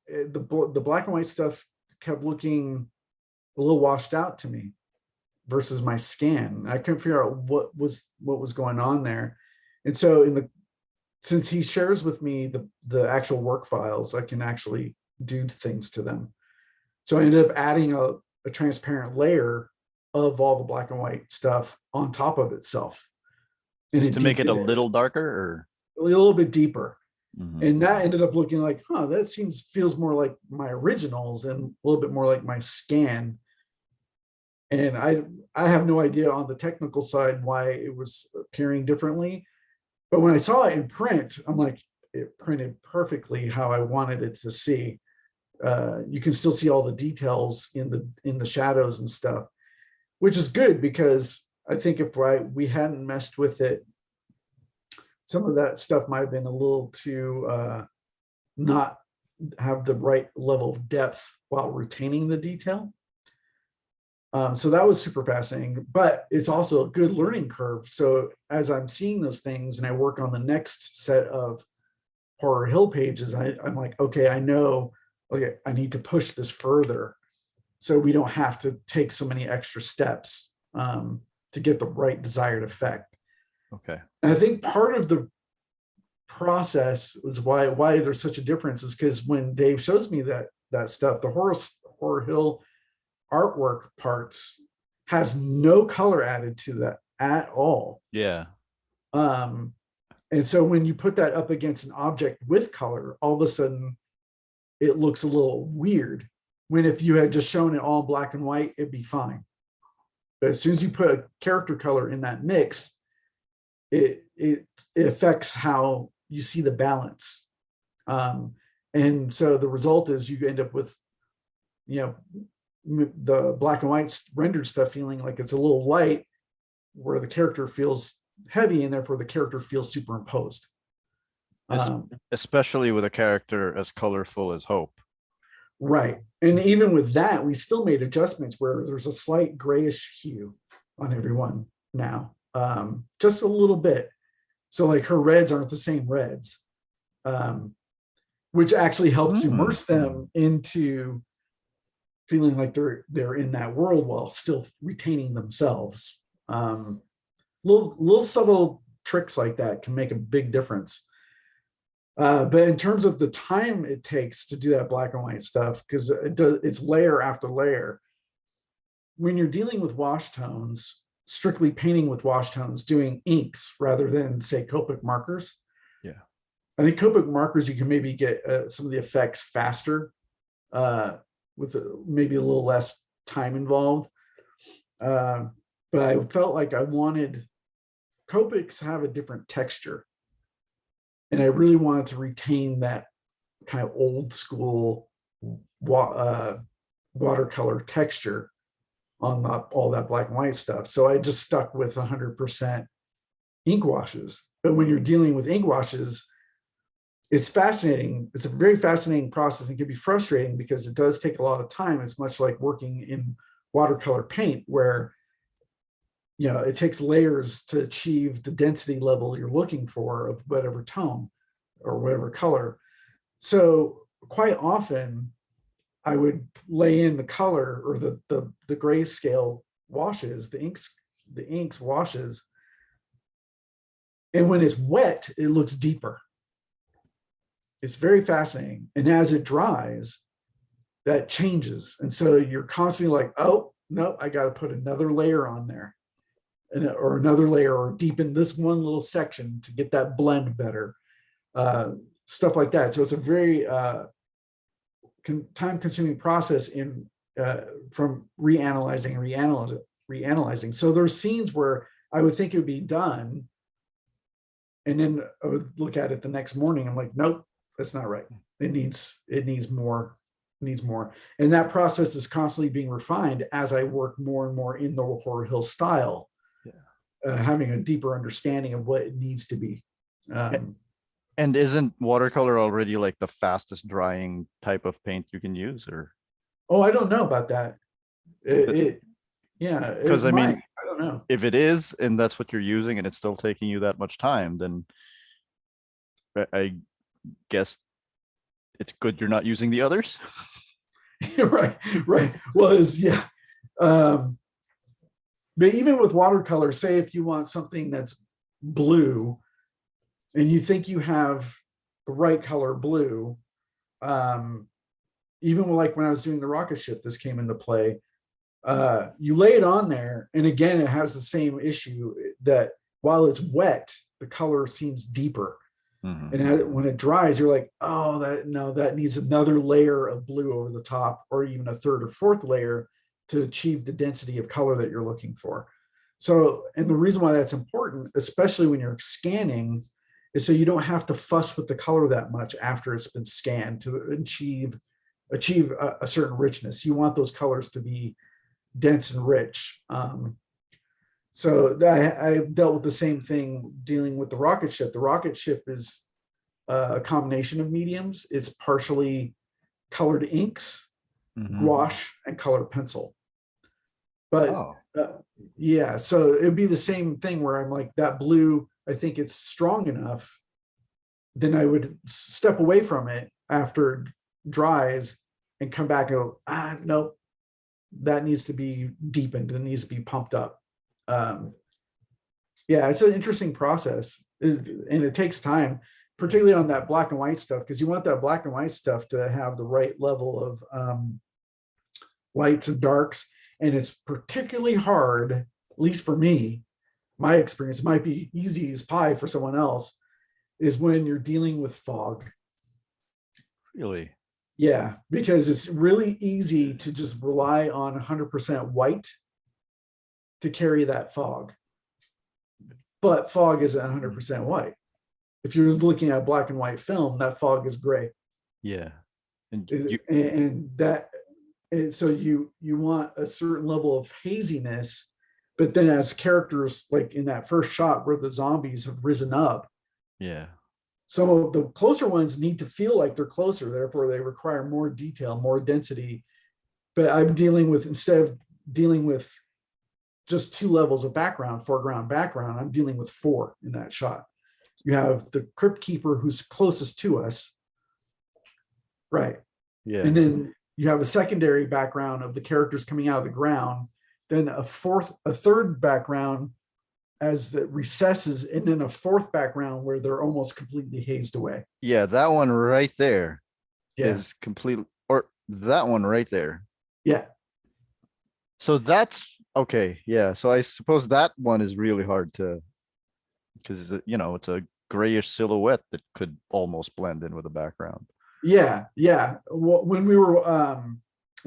The black and white stuff kept looking a little washed out to me versus my scan. I couldn't figure out what was going on there. And so since he shares with me the actual work files, I can actually do things to them. So I ended up adding a transparent layer of all the black and white stuff on top of itself. Just to make it a little darker, or a little bit deeper. Mm-hmm. And that ended up looking like, that feels more like my originals and a little bit more like my scan. And I have no idea on the technical side why it was appearing differently. But when I saw it in print, I'm like, it printed perfectly how I wanted it to see. You can still see all the details in the shadows and stuff, which is good, because I think if we hadn't messed with it, some of that stuff might have been a little too not have the right level of depth while retaining the detail. So that was super fascinating, but it's also a good learning curve. So as I'm seeing those things and I work on the next set of Horror Hill pages, I'm like, okay, I know, okay, I need to push this further so we don't have to take so many extra steps to get the right desired effect. Okay. And I think part of the process is why there's such a difference is because when Dave shows me that stuff, the Horror Hill artwork parts has no color added to that at all. Yeah. Um, and so when you put that up against an object with color, all of a sudden it looks a little weird. When if you had just shown it all black and white, it'd be fine. But as soon as you put a character color in that mix, it affects how you see the balance. And so the result is you end up with, you know, the black and white rendered stuff feeling like it's a little light, where the character feels heavy, and therefore the character feels superimposed. Especially with a character as colorful as Hope. Right. And even with that, we still made adjustments where there's a slight grayish hue on everyone now, just a little bit. So like her reds aren't the same reds, which actually helps immerse them into feeling like they're in that world while still retaining themselves. Little subtle tricks like that can make a big difference. But in terms of the time it takes to do that black and white stuff, because it's layer after layer. When you're dealing with wash tones, strictly painting with wash tones, doing inks rather than say Copic markers. Yeah. I think Copic markers, you can maybe get some of the effects faster with maybe a little less time involved. But I felt like I wanted Copics have a different texture. And I really wanted to retain that kind of old school watercolor texture on all that black and white stuff. So I just stuck with 100% ink washes. But when you're dealing with ink washes, it's fascinating. It's a very fascinating process. It can be frustrating because it does take a lot of time. It's much like working in watercolor paint, where it takes layers to achieve the density level you're looking for of whatever tone or whatever color. So quite often I would lay in the color or the grayscale washes, the inks washes. And when it's wet, it looks deeper. It's very fascinating. And as it dries, that changes. And so you're constantly like, oh, no, I got to put another layer on there. Or another layer, or deepen this one little section to get that blend better, stuff like that. So it's a very time-consuming process from reanalyzing. So there's scenes where I would think it would be done, and then I would look at it the next morning. I'm like, nope, that's not right. It needs more. And that process is constantly being refined as I work more and more in the Horror Hill style. Having a deeper understanding of what it needs to be. And isn't watercolor already like the fastest drying type of paint you can use? Or I don't know about that. Because I mean, I don't know if it is, and that's what you're using, and it's still taking you that much time, then I guess it's good you're not using the others. right. Well, but even with watercolor, say if you want something that's blue and you think you have the right color blue, even like when I was doing the rocket ship, this came into play. You lay it on there, and again, it has the same issue that while it's wet, the color seems deeper. Mm-hmm. And when it dries, you're like, oh, that needs another layer of blue over the top, or even a third or fourth layer to achieve the density of color that you're looking for. So, and the reason why that's important, especially when you're scanning, is so you don't have to fuss with the color that much after it's been scanned to achieve a certain richness. You want those colors to be dense and rich. So I dealt with the same thing dealing with the rocket ship. The rocket ship is a combination of mediums. It's partially colored inks, gouache, and colored pencil. But so it'd be the same thing where I'm like, that blue, I think it's strong enough then I would step away from it after it dries and come back and go, nope, that needs to be deepened. It needs to be pumped up. Yeah, it's an interesting process, and it takes time, particularly on that black and white stuff, because you want that black and white stuff to have the right level of lights and darks. And it's particularly hard, at least for me, my experience might be easy as pie for someone else, is when you're dealing with fog. Really? Yeah, because it's really easy to just rely on 100% white to carry that fog. But fog isn't 100% white. If you're looking at black and white film, that fog is gray. Yeah. So you want a certain level of haziness, but then as characters, like in that first shot where the zombies have risen up, yeah, some of the closer ones need to feel like they're closer, therefore they require more detail, more density. But instead of dealing with just 2 levels of background, foreground, background, I'm dealing with 4 in that shot. You have the crypt keeper who's closest to us, right? Yeah. And then you have a secondary background of the characters coming out of the ground, then a third background as the recesses, and then a fourth background where they're almost completely hazed away. Yeah, that one right there is Yeah. completely, or that one right there. Yeah. So that's okay. Yeah. So I suppose that one is really hard to, because it's a grayish silhouette that could almost blend in with the background. Yeah. Yeah. Well, when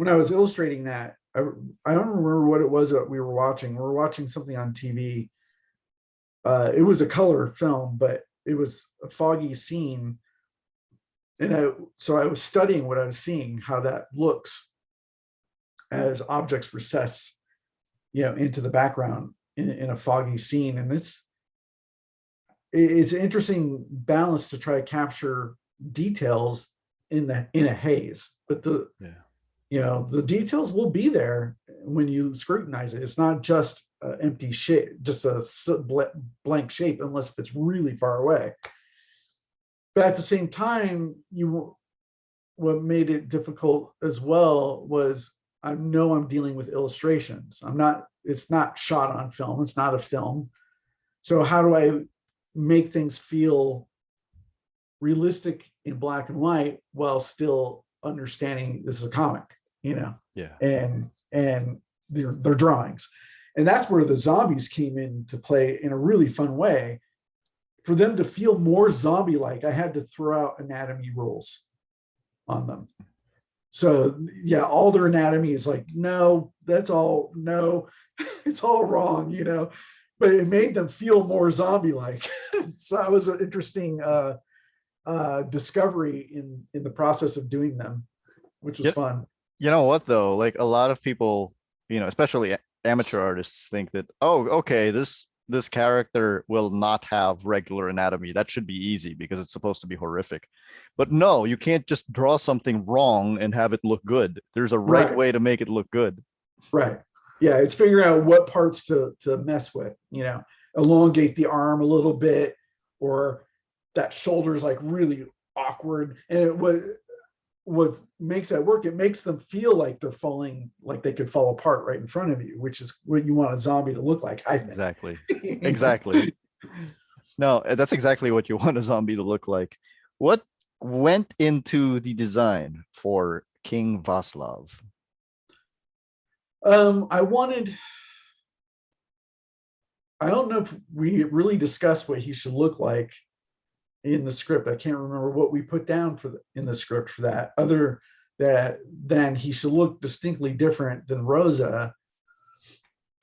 I was illustrating that, I don't remember what it was that we were watching. We were watching something on TV. It was a color film, but it was a foggy scene. And so I was studying what I was seeing, how that looks as objects recess, into the background in a foggy scene. And it's an interesting balance to try to capture details in a haze, but the details will be there when you scrutinize it. It's not just an empty shape, just a blank shape, unless it's really far away. But at the same time, what made it difficult as well was I know I'm dealing with illustrations. It's not shot on film. It's not a film. So how do I make things feel realistic in black and white while still understanding this is a comic, Yeah. and they're drawings. And that's where the zombies came into play in a really fun way. For them to feel more zombie-like, I had to throw out anatomy rules on them. So yeah, all their anatomy is like, no, it's all wrong, but it made them feel more zombie-like. So that was an interesting discovery in the process of doing them, which was fun. You know what though? Like a lot of people, especially amateur artists think that, oh, okay, this character will not have regular anatomy. That should be easy because it's supposed to be horrific. But no, you can't just draw something wrong and have it look good. There's a right way to make it look good. Right. Yeah, it's figuring out what parts to mess with, elongate the arm a little bit, or that shoulder is like really awkward. And what makes that work, it makes them feel like they're falling, like they could fall apart right in front of you, which is what you want a zombie to look like, I think. Exactly. Exactly. No, that's exactly what you want a zombie to look like. What went into the design for King Vaslav? I don't know if we really discussed what he should look like in the script. I can't remember what we put down in the script for that, other than he should look distinctly different than Rosa.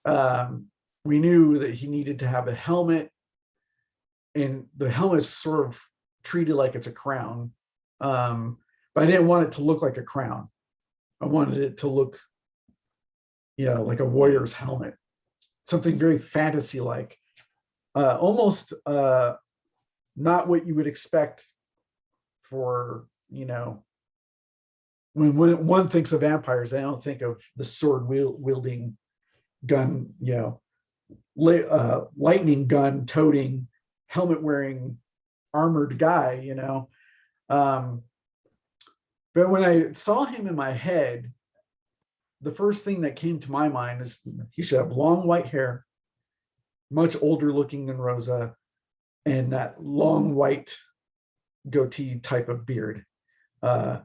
We knew that he needed to have a helmet, and the helmet's sort of treated like it's a crown. But I didn't want it to look like a crown. I wanted it to look, like a warrior's helmet, something very fantasy-like, almost not what you would expect for, when one thinks of vampires, they don't think of the sword wielding gun, lightning gun toting, helmet wearing armored guy, you know. Um, but when I saw him in my head, the first thing that came to my mind is he should have long white hair, much older looking than Rosa, and that long white goatee type of beard. Uh,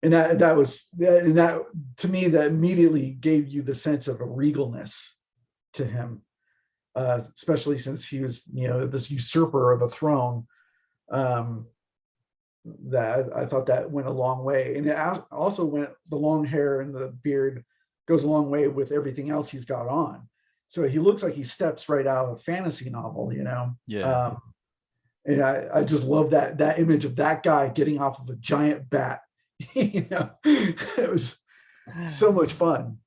and that to me, that immediately gave you the sense of a regalness to him, especially since he was, you know, this usurper of a throne. Um, that I thought that went a long way, and it also went, the long hair and the beard goes a long way with everything else he's got on. So he looks like he steps right out of a fantasy novel, you know. Yeah. And I just love that image of that guy getting off of a giant bat. You know, it was so much fun.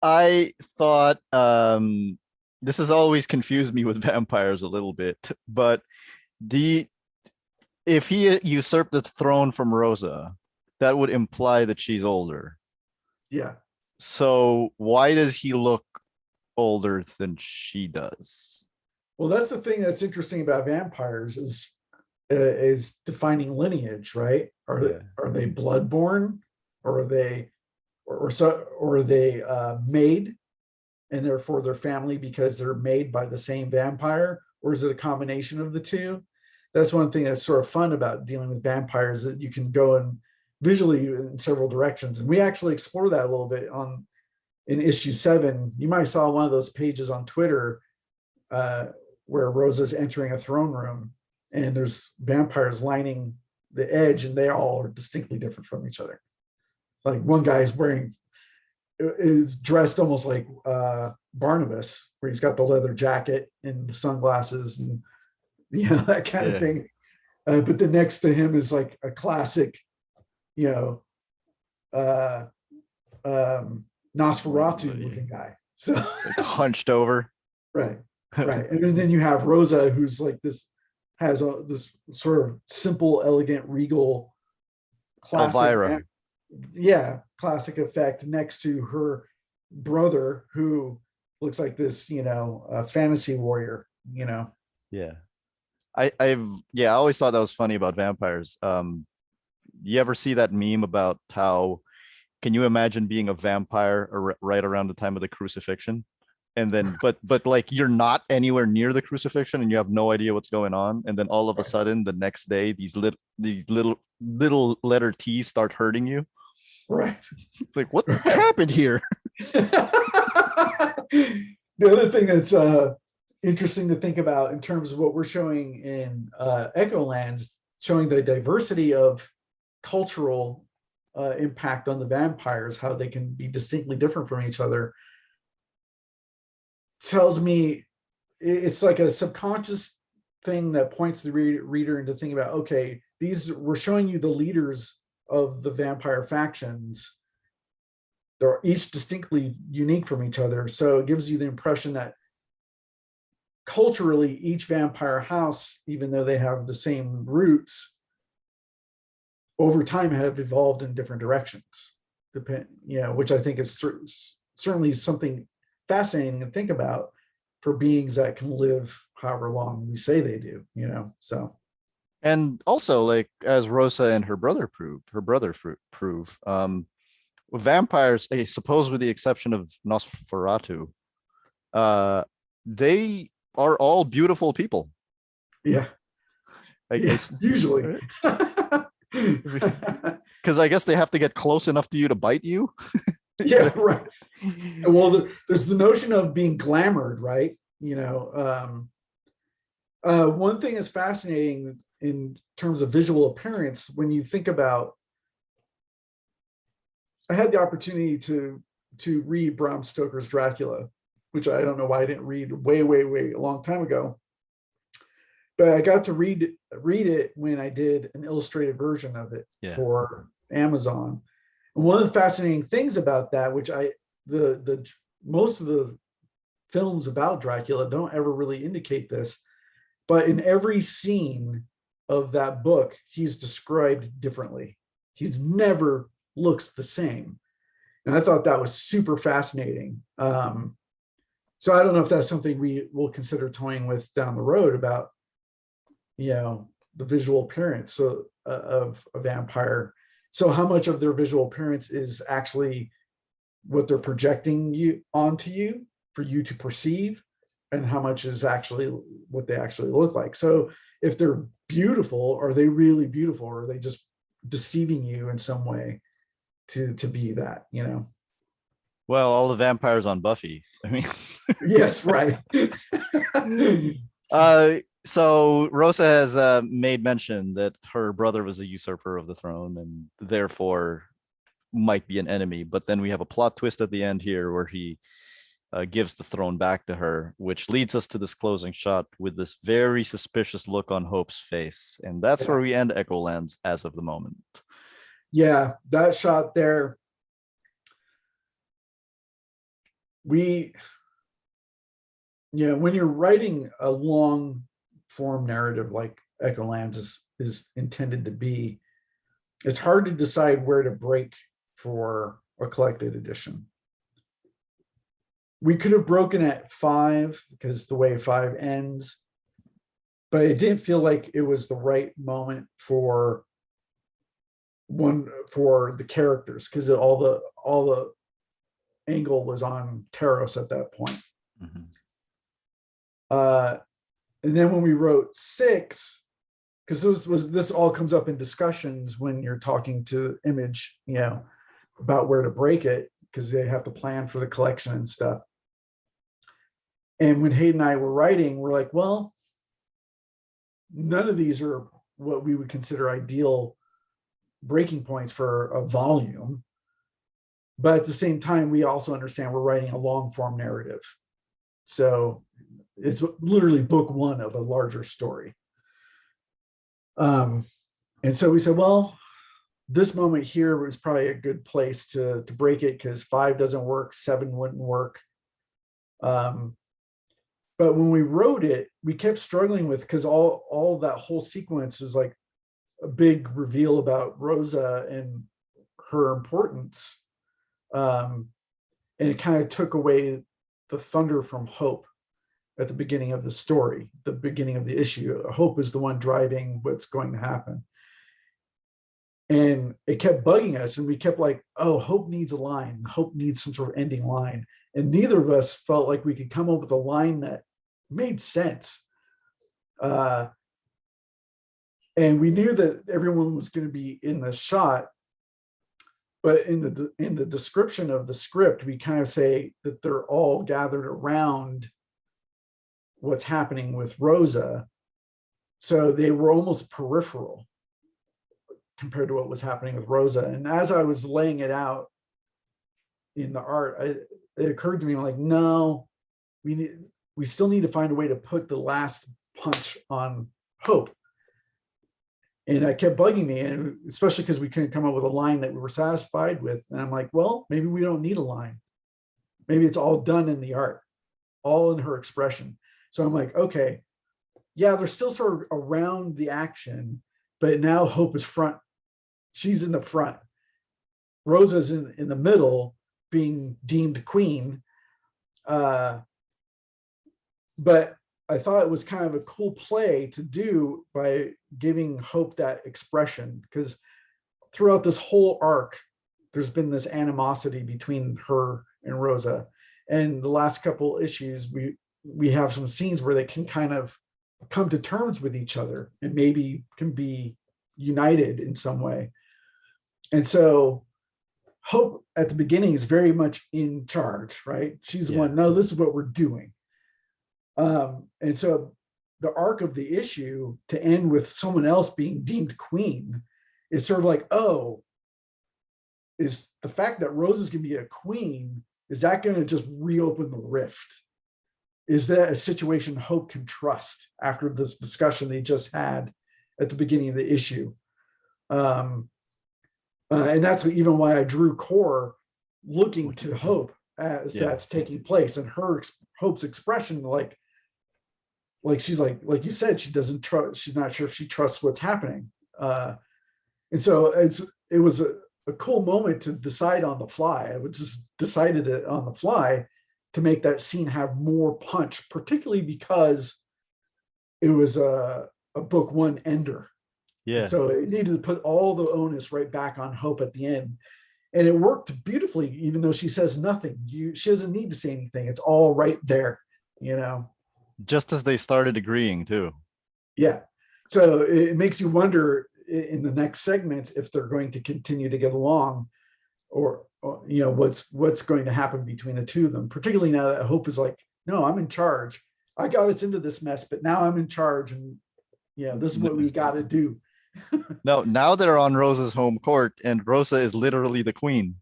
I thought this has always confused me with vampires a little bit, but the if he usurped the throne from Rosa, that would imply that she's older. Yeah. So why does he look older than she does? Well, that's the thing that's interesting about vampires is defining lineage, right? Yeah. Are they bloodborne, or are they or are they made, and therefore their family because they're made by the same vampire, or is it a combination of the two? That's one thing that's sort of fun about dealing with vampires, that you can go in visually in several directions, and we actually explore that a little bit on in issue 7. You might have saw one of those pages on Twitter, where Rosa's entering a throne room and there's vampires lining the edge, and they all are distinctly different from each other. Like one guy is dressed almost like Barnabas, where he's got the leather jacket and the sunglasses and, you know, that kind of thing. But the next to him is like a classic, you know, Nosferatu looking guy. So like hunched over. Right. Right. And then you have Rosa, who's like this sort of simple, elegant, regal, classic, Elvira. yeah, classic effect, next to her brother, who looks like this, you know, fantasy warrior, you know. Yeah. I always thought that was funny about vampires. You ever see that meme about how can you imagine being a vampire right around the time of the crucifixion? And then but like you're not anywhere near the crucifixion and you have no idea what's going on, and then all of a sudden the next day these little letter T's start hurting you. Right. It's like, what happened here? The other thing that's interesting to think about in terms of what we're showing in Echolands, showing the diversity of cultural impact on the vampires, how they can be distinctly different from each other, tells me it's like a subconscious thing that points the reader into thinking about, okay, we're showing you the leaders of the vampire factions. They're each distinctly unique from each other. So it gives you the impression that culturally, each vampire house, even though they have the same roots, over time have evolved in different directions. Which I think is certainly something fascinating to think about for beings that can live however long we say they do, you know. So, and also, like, as Rosa and her brother prove, vampires, I suppose with the exception of Nosferatu, they are all beautiful people. yeah, usually. Because I guess they have to get close enough to you to bite you. Yeah, right. Well, there's the notion of being glamored, right? You know, one thing is fascinating in terms of visual appearance. When you think about, I had the opportunity to read Bram Stoker's Dracula, which I don't know why I didn't read way a long time ago. But I got to read it when I did an illustrated version of it for Amazon. And one of the fascinating things about that, which the most of the films about Dracula don't ever really indicate this, but in every scene of that book, he's described differently. He's never looks the same. And I thought that was super fascinating. So I don't know if that's something we will consider toying with down the road, about the visual appearance of a vampire. So how much of their visual appearance is actually what they're projecting you onto you for you to perceive, and how much is actually what they actually look like. So if they're beautiful, are they really beautiful, or are they just deceiving you in some way to be that, Well, all the vampires on Buffy. I mean, Yes, right. so Rosa has made mention that her brother was a usurper of the throne and therefore might be an enemy. But then we have a plot twist at the end here where he gives the throne back to her, which leads us to this closing shot with this very suspicious look on Hope's face. And that's Yeah. where we end Echolands as of the moment. Yeah, that shot there, when you're writing a long form narrative like Echolands is intended to be, it's hard to decide where to break for a collected edition. We could have broken at 5 because the way 5 ends, but it didn't feel like it was the right moment for the characters, because all the angle was on Taros at that point. Mhm. And then when we wrote 6, because this all comes up in discussions when you're talking to Image, about where to break it, because they have to plan for the collection and stuff. And when Hayden and I were writing, we're like, well, none of these are what we would consider ideal breaking points for a volume. But at the same time, we also understand we're writing a long form narrative. So it's literally book 1 of a larger story. And so we said, well, this moment here was probably a good place to break it, because 5 doesn't work, 7 wouldn't work. But when we wrote it, we kept struggling with, because all that whole sequence is like a big reveal about Rosa and her importance. And it kind of took away the thunder from Hope at the beginning of the story, the beginning of the issue. Hope is the one driving what's going to happen. And it kept bugging us, and we kept like, oh, Hope needs a line. Hope needs some sort of ending line. And neither of us felt like we could come up with a line that made sense. And we knew that everyone was going to be in the shot, but in the description of the script, we kind of say that they're all gathered around what's happening with Rosa. So they were almost peripheral compared to what was happening with Rosa. And as I was laying it out in the art, it occurred to me, like, no, we still need to find a way to put the last punch on Hope. And it kept bugging me, and especially because we couldn't come up with a line that we were satisfied with. And I'm like, well, maybe we don't need a line. Maybe it's all done in the art, all in her expression. So I'm like, okay, yeah, they're still sort of around the action, but now Hope is front. She's in the front. Rosa's in the middle, being deemed queen. But I thought it was kind of a cool play to do by giving Hope that expression, because throughout this whole arc, there's been this animosity between her and Rosa. And the last couple issues, we have some scenes where they can kind of come to terms with each other and maybe can be united in some way. And so Hope at the beginning is very much in charge, right? She's the one, no, this is what we're doing. And so the arc of the issue to end with someone else being deemed queen is sort of like, oh, is the fact that Rose is going to be a queen, is that going to just reopen the rift? Is that a situation Hope can trust after this discussion they just had at the beginning of the issue? And that's even why I drew Core looking to Hope as that's taking place, and Hope's expression, like she's like you said, she doesn't trust, she's not sure if she trusts what's happening. And so it was a cool moment to decide on the fly. I just decided it on the fly to make that scene have more punch, particularly because it was a a book one ender. And Yeah. so it needed to put all the onus right back on Hope at the end. And it worked beautifully, even though she says nothing. She doesn't need to say anything. It's all right there, you know? Just as they started agreeing too. Yeah. So it makes you wonder in the next segments if they're going to continue to get along, or you know, what's going to happen between the two of them, particularly now that Hope is like, no, I'm in charge. I got us into this mess, but now I'm in charge, and you know, this is what we got to do. No, now they're on Rosa's home court, and Rosa is literally the queen.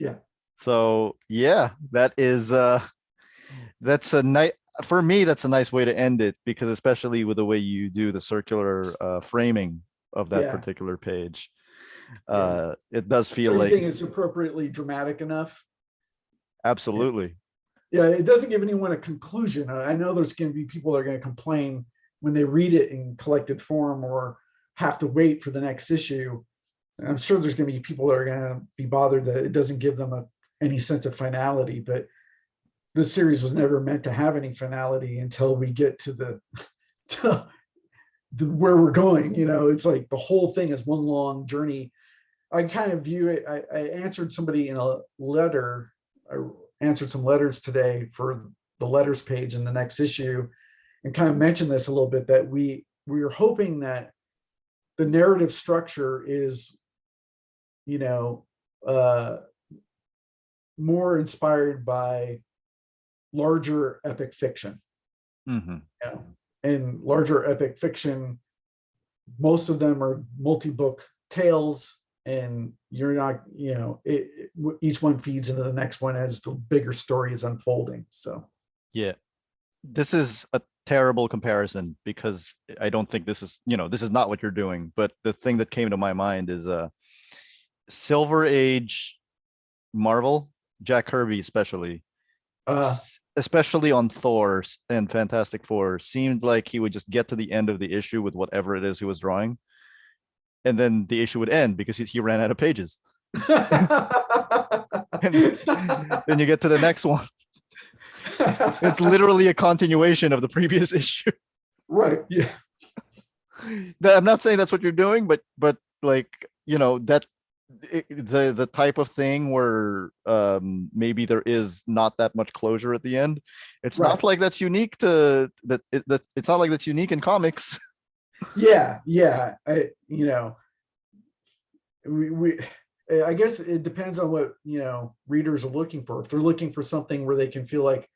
Yeah. So yeah, that's a nice, for me, that's a nice way to end it, because especially with the way you do the circular framing of that Yeah. particular page, Yeah. it does So feel you like think it's appropriately dramatic enough? Yeah. absolutely. Yeah, it doesn't give anyone a conclusion. I know there's going to be people that are going to complain when they read it in collected form or have to wait for the next issue. And I'm sure there's going to be people that are going to be bothered that it doesn't give them any sense of finality. But this series was never meant to have any finality until we get to to where we're going. You know, it's like the whole thing is one long journey. I kind of view it. I answered somebody in a letter. I answered some letters today for the letters page in the next issue, and kind of mentioned this a little bit, that we are hoping that the narrative structure is, you know, more inspired by larger epic fiction. Mm-hmm. Yeah. And larger epic fiction, most of them are multi-book tales, and you're not, you know, each one feeds into the next one as the bigger story is unfolding. So Yeah, this is a terrible comparison, because I don't think this is, this is not what you're doing. But the thing that came to my mind is Silver Age Marvel, Jack Kirby especially, uh especially on Thor and Fantastic Four, seemed like he would just get to the end of the issue with whatever it is he was drawing, and then the issue would end because he ran out of pages. And then you get to the next one. It's literally a continuation of the previous issue. right. Yeah. I'm not saying that's what you're doing, but like, that the type of thing where maybe there is not that much closure at the end. It's Right. not like that's unique to that. It's not like that's unique in comics. Yeah. Yeah. We I guess it depends on what, readers are looking for. If they're looking for something where they can feel like,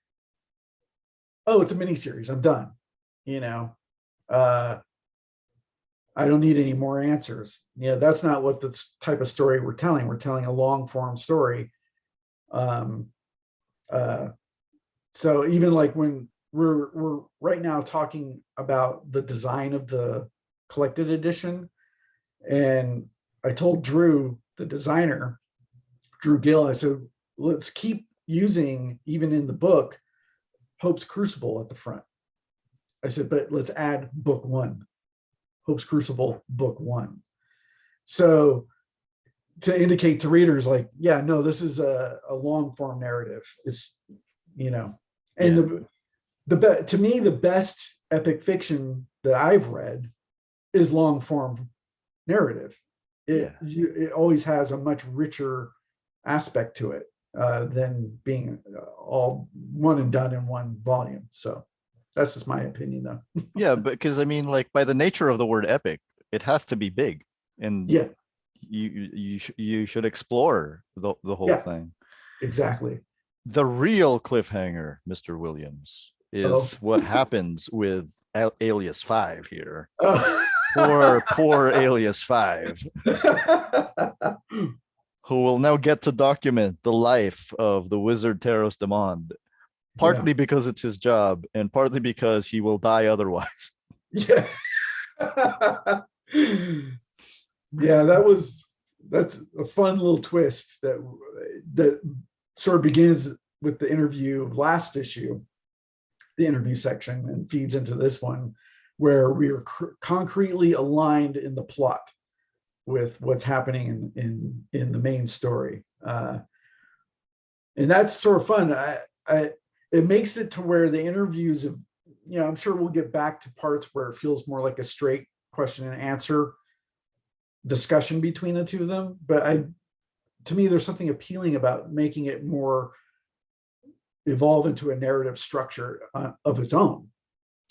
oh, it's a miniseries, I'm done, uh I don't need any more answers. That's not what the type of story we're telling. We're telling a long form story. Um, so even like when we're right now talking about the design of the collected edition, and I told Drew, the designer, Drew Gill, I said, let's keep using, even in the book, Hope's Crucible at the front. I said, but let's add book one. Hope's Crucible, book one. So to indicate to readers, like, yeah, no, this is a long form narrative. It's, and yeah. To me, the best epic fiction that I've read is long form narrative. It always has a much richer aspect to it than being all one and done in one volume. So that's just my opinion, though. Yeah, because I mean, like, by the nature of the word epic, it has to be big, and yeah, you should explore the whole thing. Exactly. The real cliffhanger, Mr. Williams, is what happens with Alias 5 here. Poor Alias 5, who will now get to document the life of the wizard Taros Demond, partly because it's his job and partly because he will die otherwise. Yeah. Yeah, that's a fun little twist that sort of begins with the interview of last issue, the interview section, and feeds into this one, where we are concretely aligned in the plot with what's happening in the main story, and that's sort of fun. It makes it to where the interviews I'm sure we'll get back to parts where it feels more like a straight question and answer discussion between the two of them. But to me, there's something appealing about making it more evolve into a narrative structure of its own.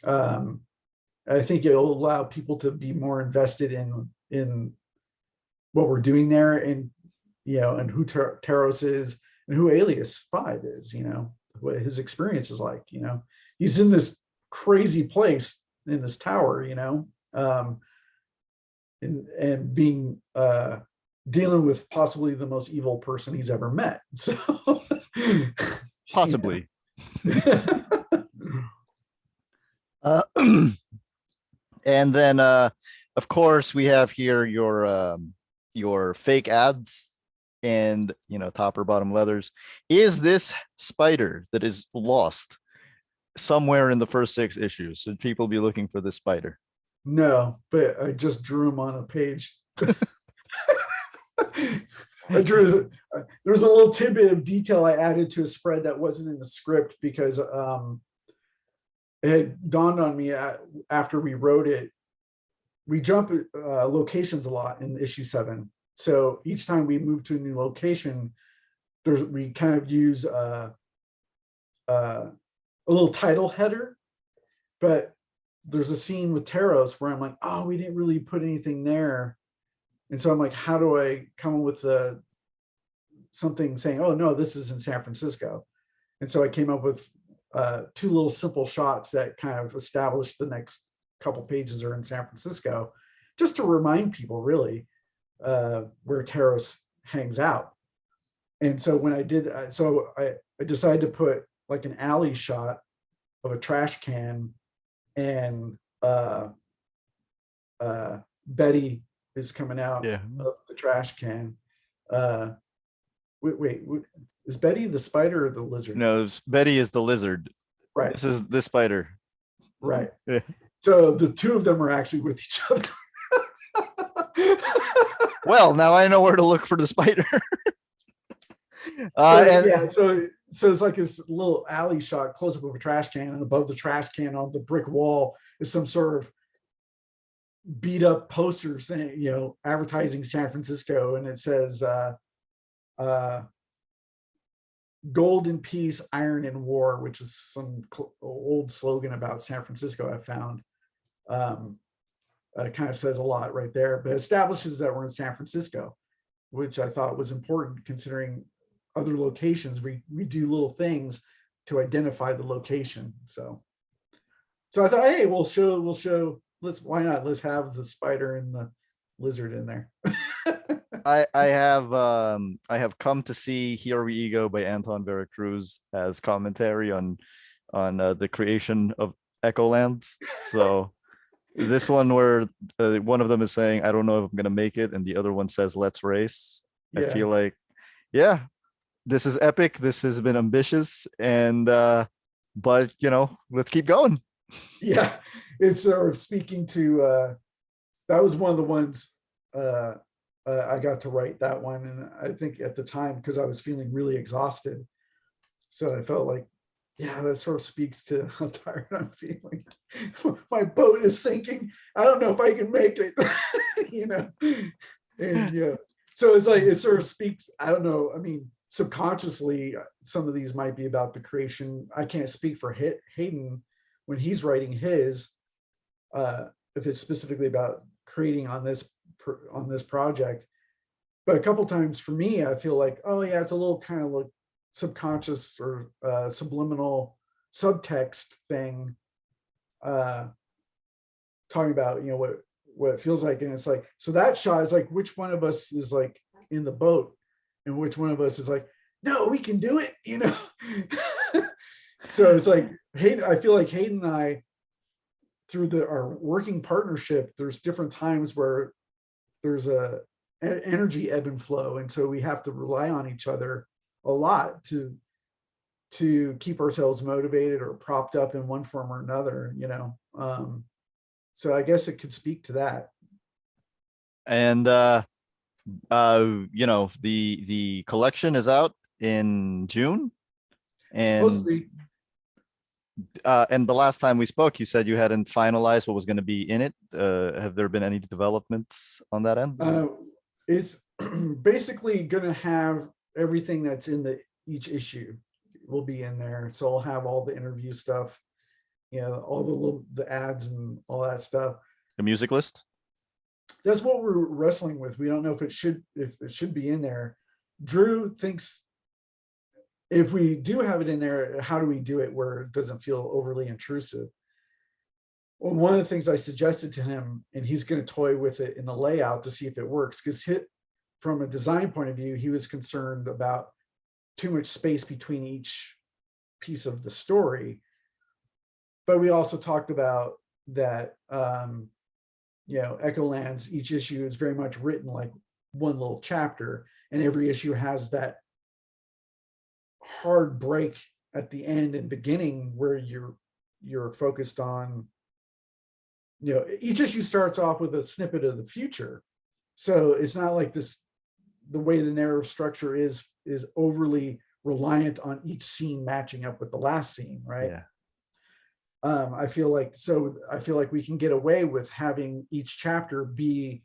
I think it'll allow people to be more invested in what we're doing there, and and who Taros is and who Alias 5 is, what his experience is like. He's in this crazy place in this tower, and being dealing with possibly the most evil person he's ever met. So Possibly. And then of course we have here your fake ads and top or bottom leathers. Is this spider that is lost somewhere in the first 6 issues? Should people be looking for this spider? No, but I just drew him on a page. I drew there was a little tidbit of detail I added to a spread that wasn't in the script because it had dawned on me after we wrote it. We jump locations a lot in issue 7. So each time we move to a new location, we kind of use a little title header, but there's a scene with Taros where I'm like, oh, we didn't really put anything there. And so I'm like, how do I come up with something saying, oh, no, this is in San Francisco. And so I came up with 2 little simple shots that kind of established the next couple pages are in San Francisco, just to remind people really where Taros hangs out. And so when I did, I decided to put like an alley shot of a trash can, and Betty is coming out of the trash can. Wait, is Betty the spider or the lizard? No, Betty is the lizard. Right. This is the spider. Right. Yeah. So the 2 of them are actually with each other. Well, now I know where to look for the spider. Yeah, so it's like this little alley shot, close up of a trash can, and above the trash can on the brick wall is some sort of beat up poster saying, advertising San Francisco, and it says gold in peace, iron in war, which is some old slogan about San Francisco I found. It kind of says a lot right there, but establishes that we're in San Francisco, which I thought was important considering other locations. We do little things to identify the location. So I thought, hey, we'll show. Why not? Let's have the spider and the lizard in there. I have come to see Here We Go by Anton Veracruz as commentary on the creation of Echolands. So this one where one of them is saying, I don't know if I'm gonna make it, and the other one says, let's race. I feel like, yeah, this is epic. This has been ambitious, and but let's keep going. Yeah, it's speaking to that was one of the ones I got to write that one, and I think at the time, because I was feeling really exhausted, so I felt like, yeah, that sort of speaks to how tired I'm feeling. My boat is sinking. I don't know if I can make it. And yeah, so it's like it sort of speaks. I don't know. I mean, subconsciously, some of these might be about the creation. I can't speak for Hayden when he's writing his, if it's specifically about creating on this project. But a couple times for me, I feel like, oh yeah, it's a little kind of like subconscious or subliminal subtext thing, talking about what it feels like. And it's like, so that shot is like, which one of us is like in the boat, and which one of us is like, no, we can do it. So it's like Hayden, I feel like Hayden and I, through our working partnership, there's different times where there's a energy ebb and flow, and so we have to rely on each other a lot to keep ourselves motivated or propped up in one form or another. So I guess it could speak to that. And the collection is out in June, It's supposed and to be. And the last time we spoke, you said you hadn't finalized what was going to be in it. Have there been any developments on that end? It's basically gonna have everything that's in each issue will be in there. So I'll have all the interview stuff, all the ads and all that stuff. The music list? That's what we're wrestling with. We don't know if it should be in there. Drew thinks if we do have it in there, how do we do it where it doesn't feel overly intrusive? Well, one of the things I suggested to him, and he's going to toy with it in the layout to see if it works, because from a design point of view, he was concerned about too much space between each piece of the story. But we also talked about that, Echolands, each issue is very much written like one little chapter, and every issue has that hard break at the end and beginning where you're focused on, each issue starts off with a snippet of the future. So it's not like the way the narrative structure is overly reliant on each scene matching up with the last scene, right? Yeah. I feel like we can get away with having each chapter be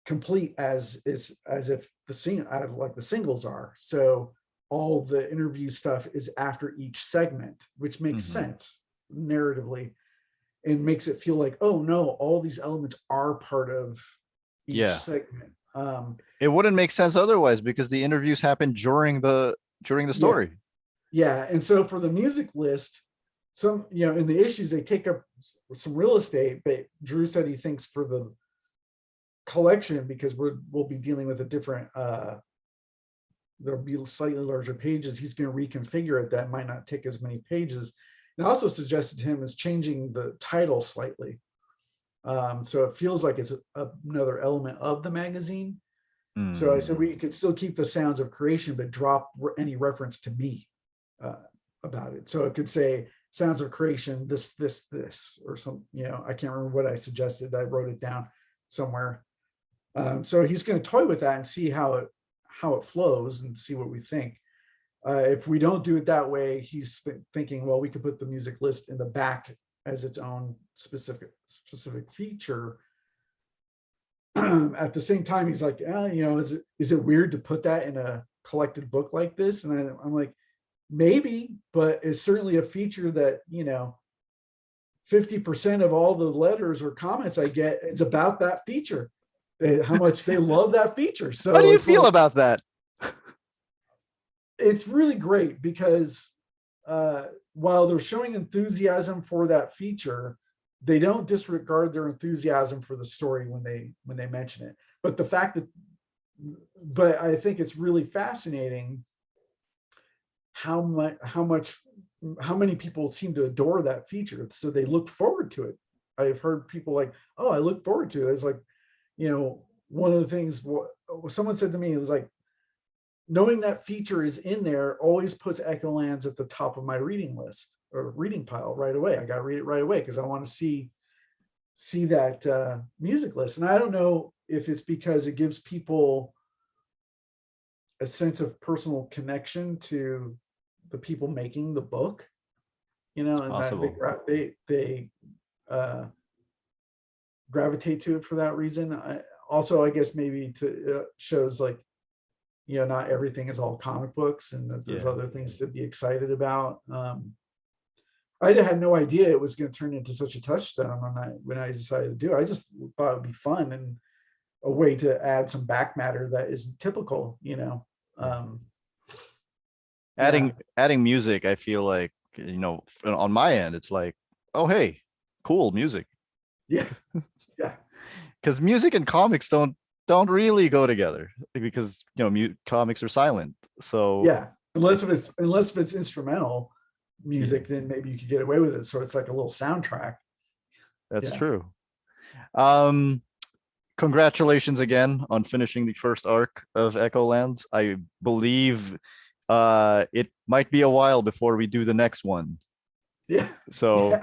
complete as if like the singles are. So all the interview stuff is after each segment, which makes sense narratively and makes it feel like, oh no, all these elements are part of each segment. It wouldn't make sense otherwise because the interviews happen during the story. Yeah. And so for the music list, some, in the issues, they take up some real estate, but Drew said he thinks for the collection, because we'll be dealing with a different, there'll be slightly larger pages. He's going to reconfigure it. That might not take as many pages. And I also suggested to him is changing the title slightly. So it feels like it's another element of the magazine. So I said we could still keep the sounds of creation, but drop any reference to me about it. So it could say sounds of creation, this, or some, I can't remember what I suggested. I wrote it down somewhere. So he's going to toy with that and see how it flows and see what we think. If we don't do it that way, he's thinking, well, we could put the music list in the back as its own specific feature. At the same time, he's like, is it weird to put that in a collected book like this? And I'm like, maybe, but it's certainly a feature that 50% of all the letters or comments I get is about that feature, how much they love that feature. So how do you feel about that? It's really great because while they're showing enthusiasm for that feature, they don't disregard their enthusiasm for the story when they mention it. But the fact but I think it's really fascinating how many people seem to adore that feature. So they look forward to it. I've heard people like, oh, I look forward to it. It's like, one of the things someone said to me, it was like, knowing that feature is in there always puts Echolands at the top of my reading list or reading pile right away. I got to read it right away because I want to see that music list. And I don't know if it's because it gives people a sense of personal connection to the people making the book, and that they gravitate to it for that reason. I guess maybe shows like, not everything is all comic books and that there's other things to be excited about. I had no idea it was going to turn into such a touchstone when I decided to do it. I just thought it would be fun and a way to add some back matter that isn't typical, Adding music, I feel like, on my end, it's like, oh, hey, cool music. Yeah. Yeah. Because music and comics don't really go together because comics are silent. So yeah, unless if it's instrumental music, then maybe you could get away with it. So it's like a little soundtrack. That's true. Congratulations again on finishing the first arc of Echolands. I believe it might be a while before we do the next one. Yeah. So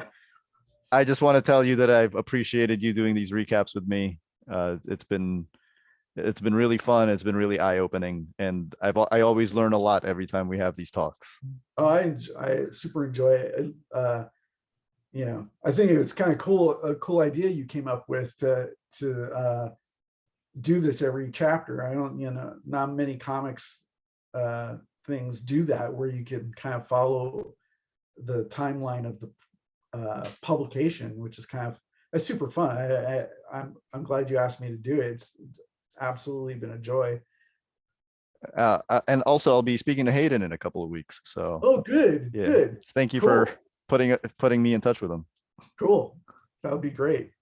I just want to tell you that I've appreciated you doing these recaps with me. It's been It's been really fun. It's been really eye-opening, and I always learn a lot every time we have these talks. Oh, I super enjoy it. I think it was kind of cool, a cool idea you came up with to do this every chapter. I don't, not many comics things do that where you can kind of follow the timeline of the publication, which is kind of it's super fun. I'm glad you asked me to do it. It's absolutely been a joy. And also, I'll be speaking to Hayden in a couple of weeks. So Oh, good, yeah, good, thank you for cool, putting me in touch with him. cool. That would be great.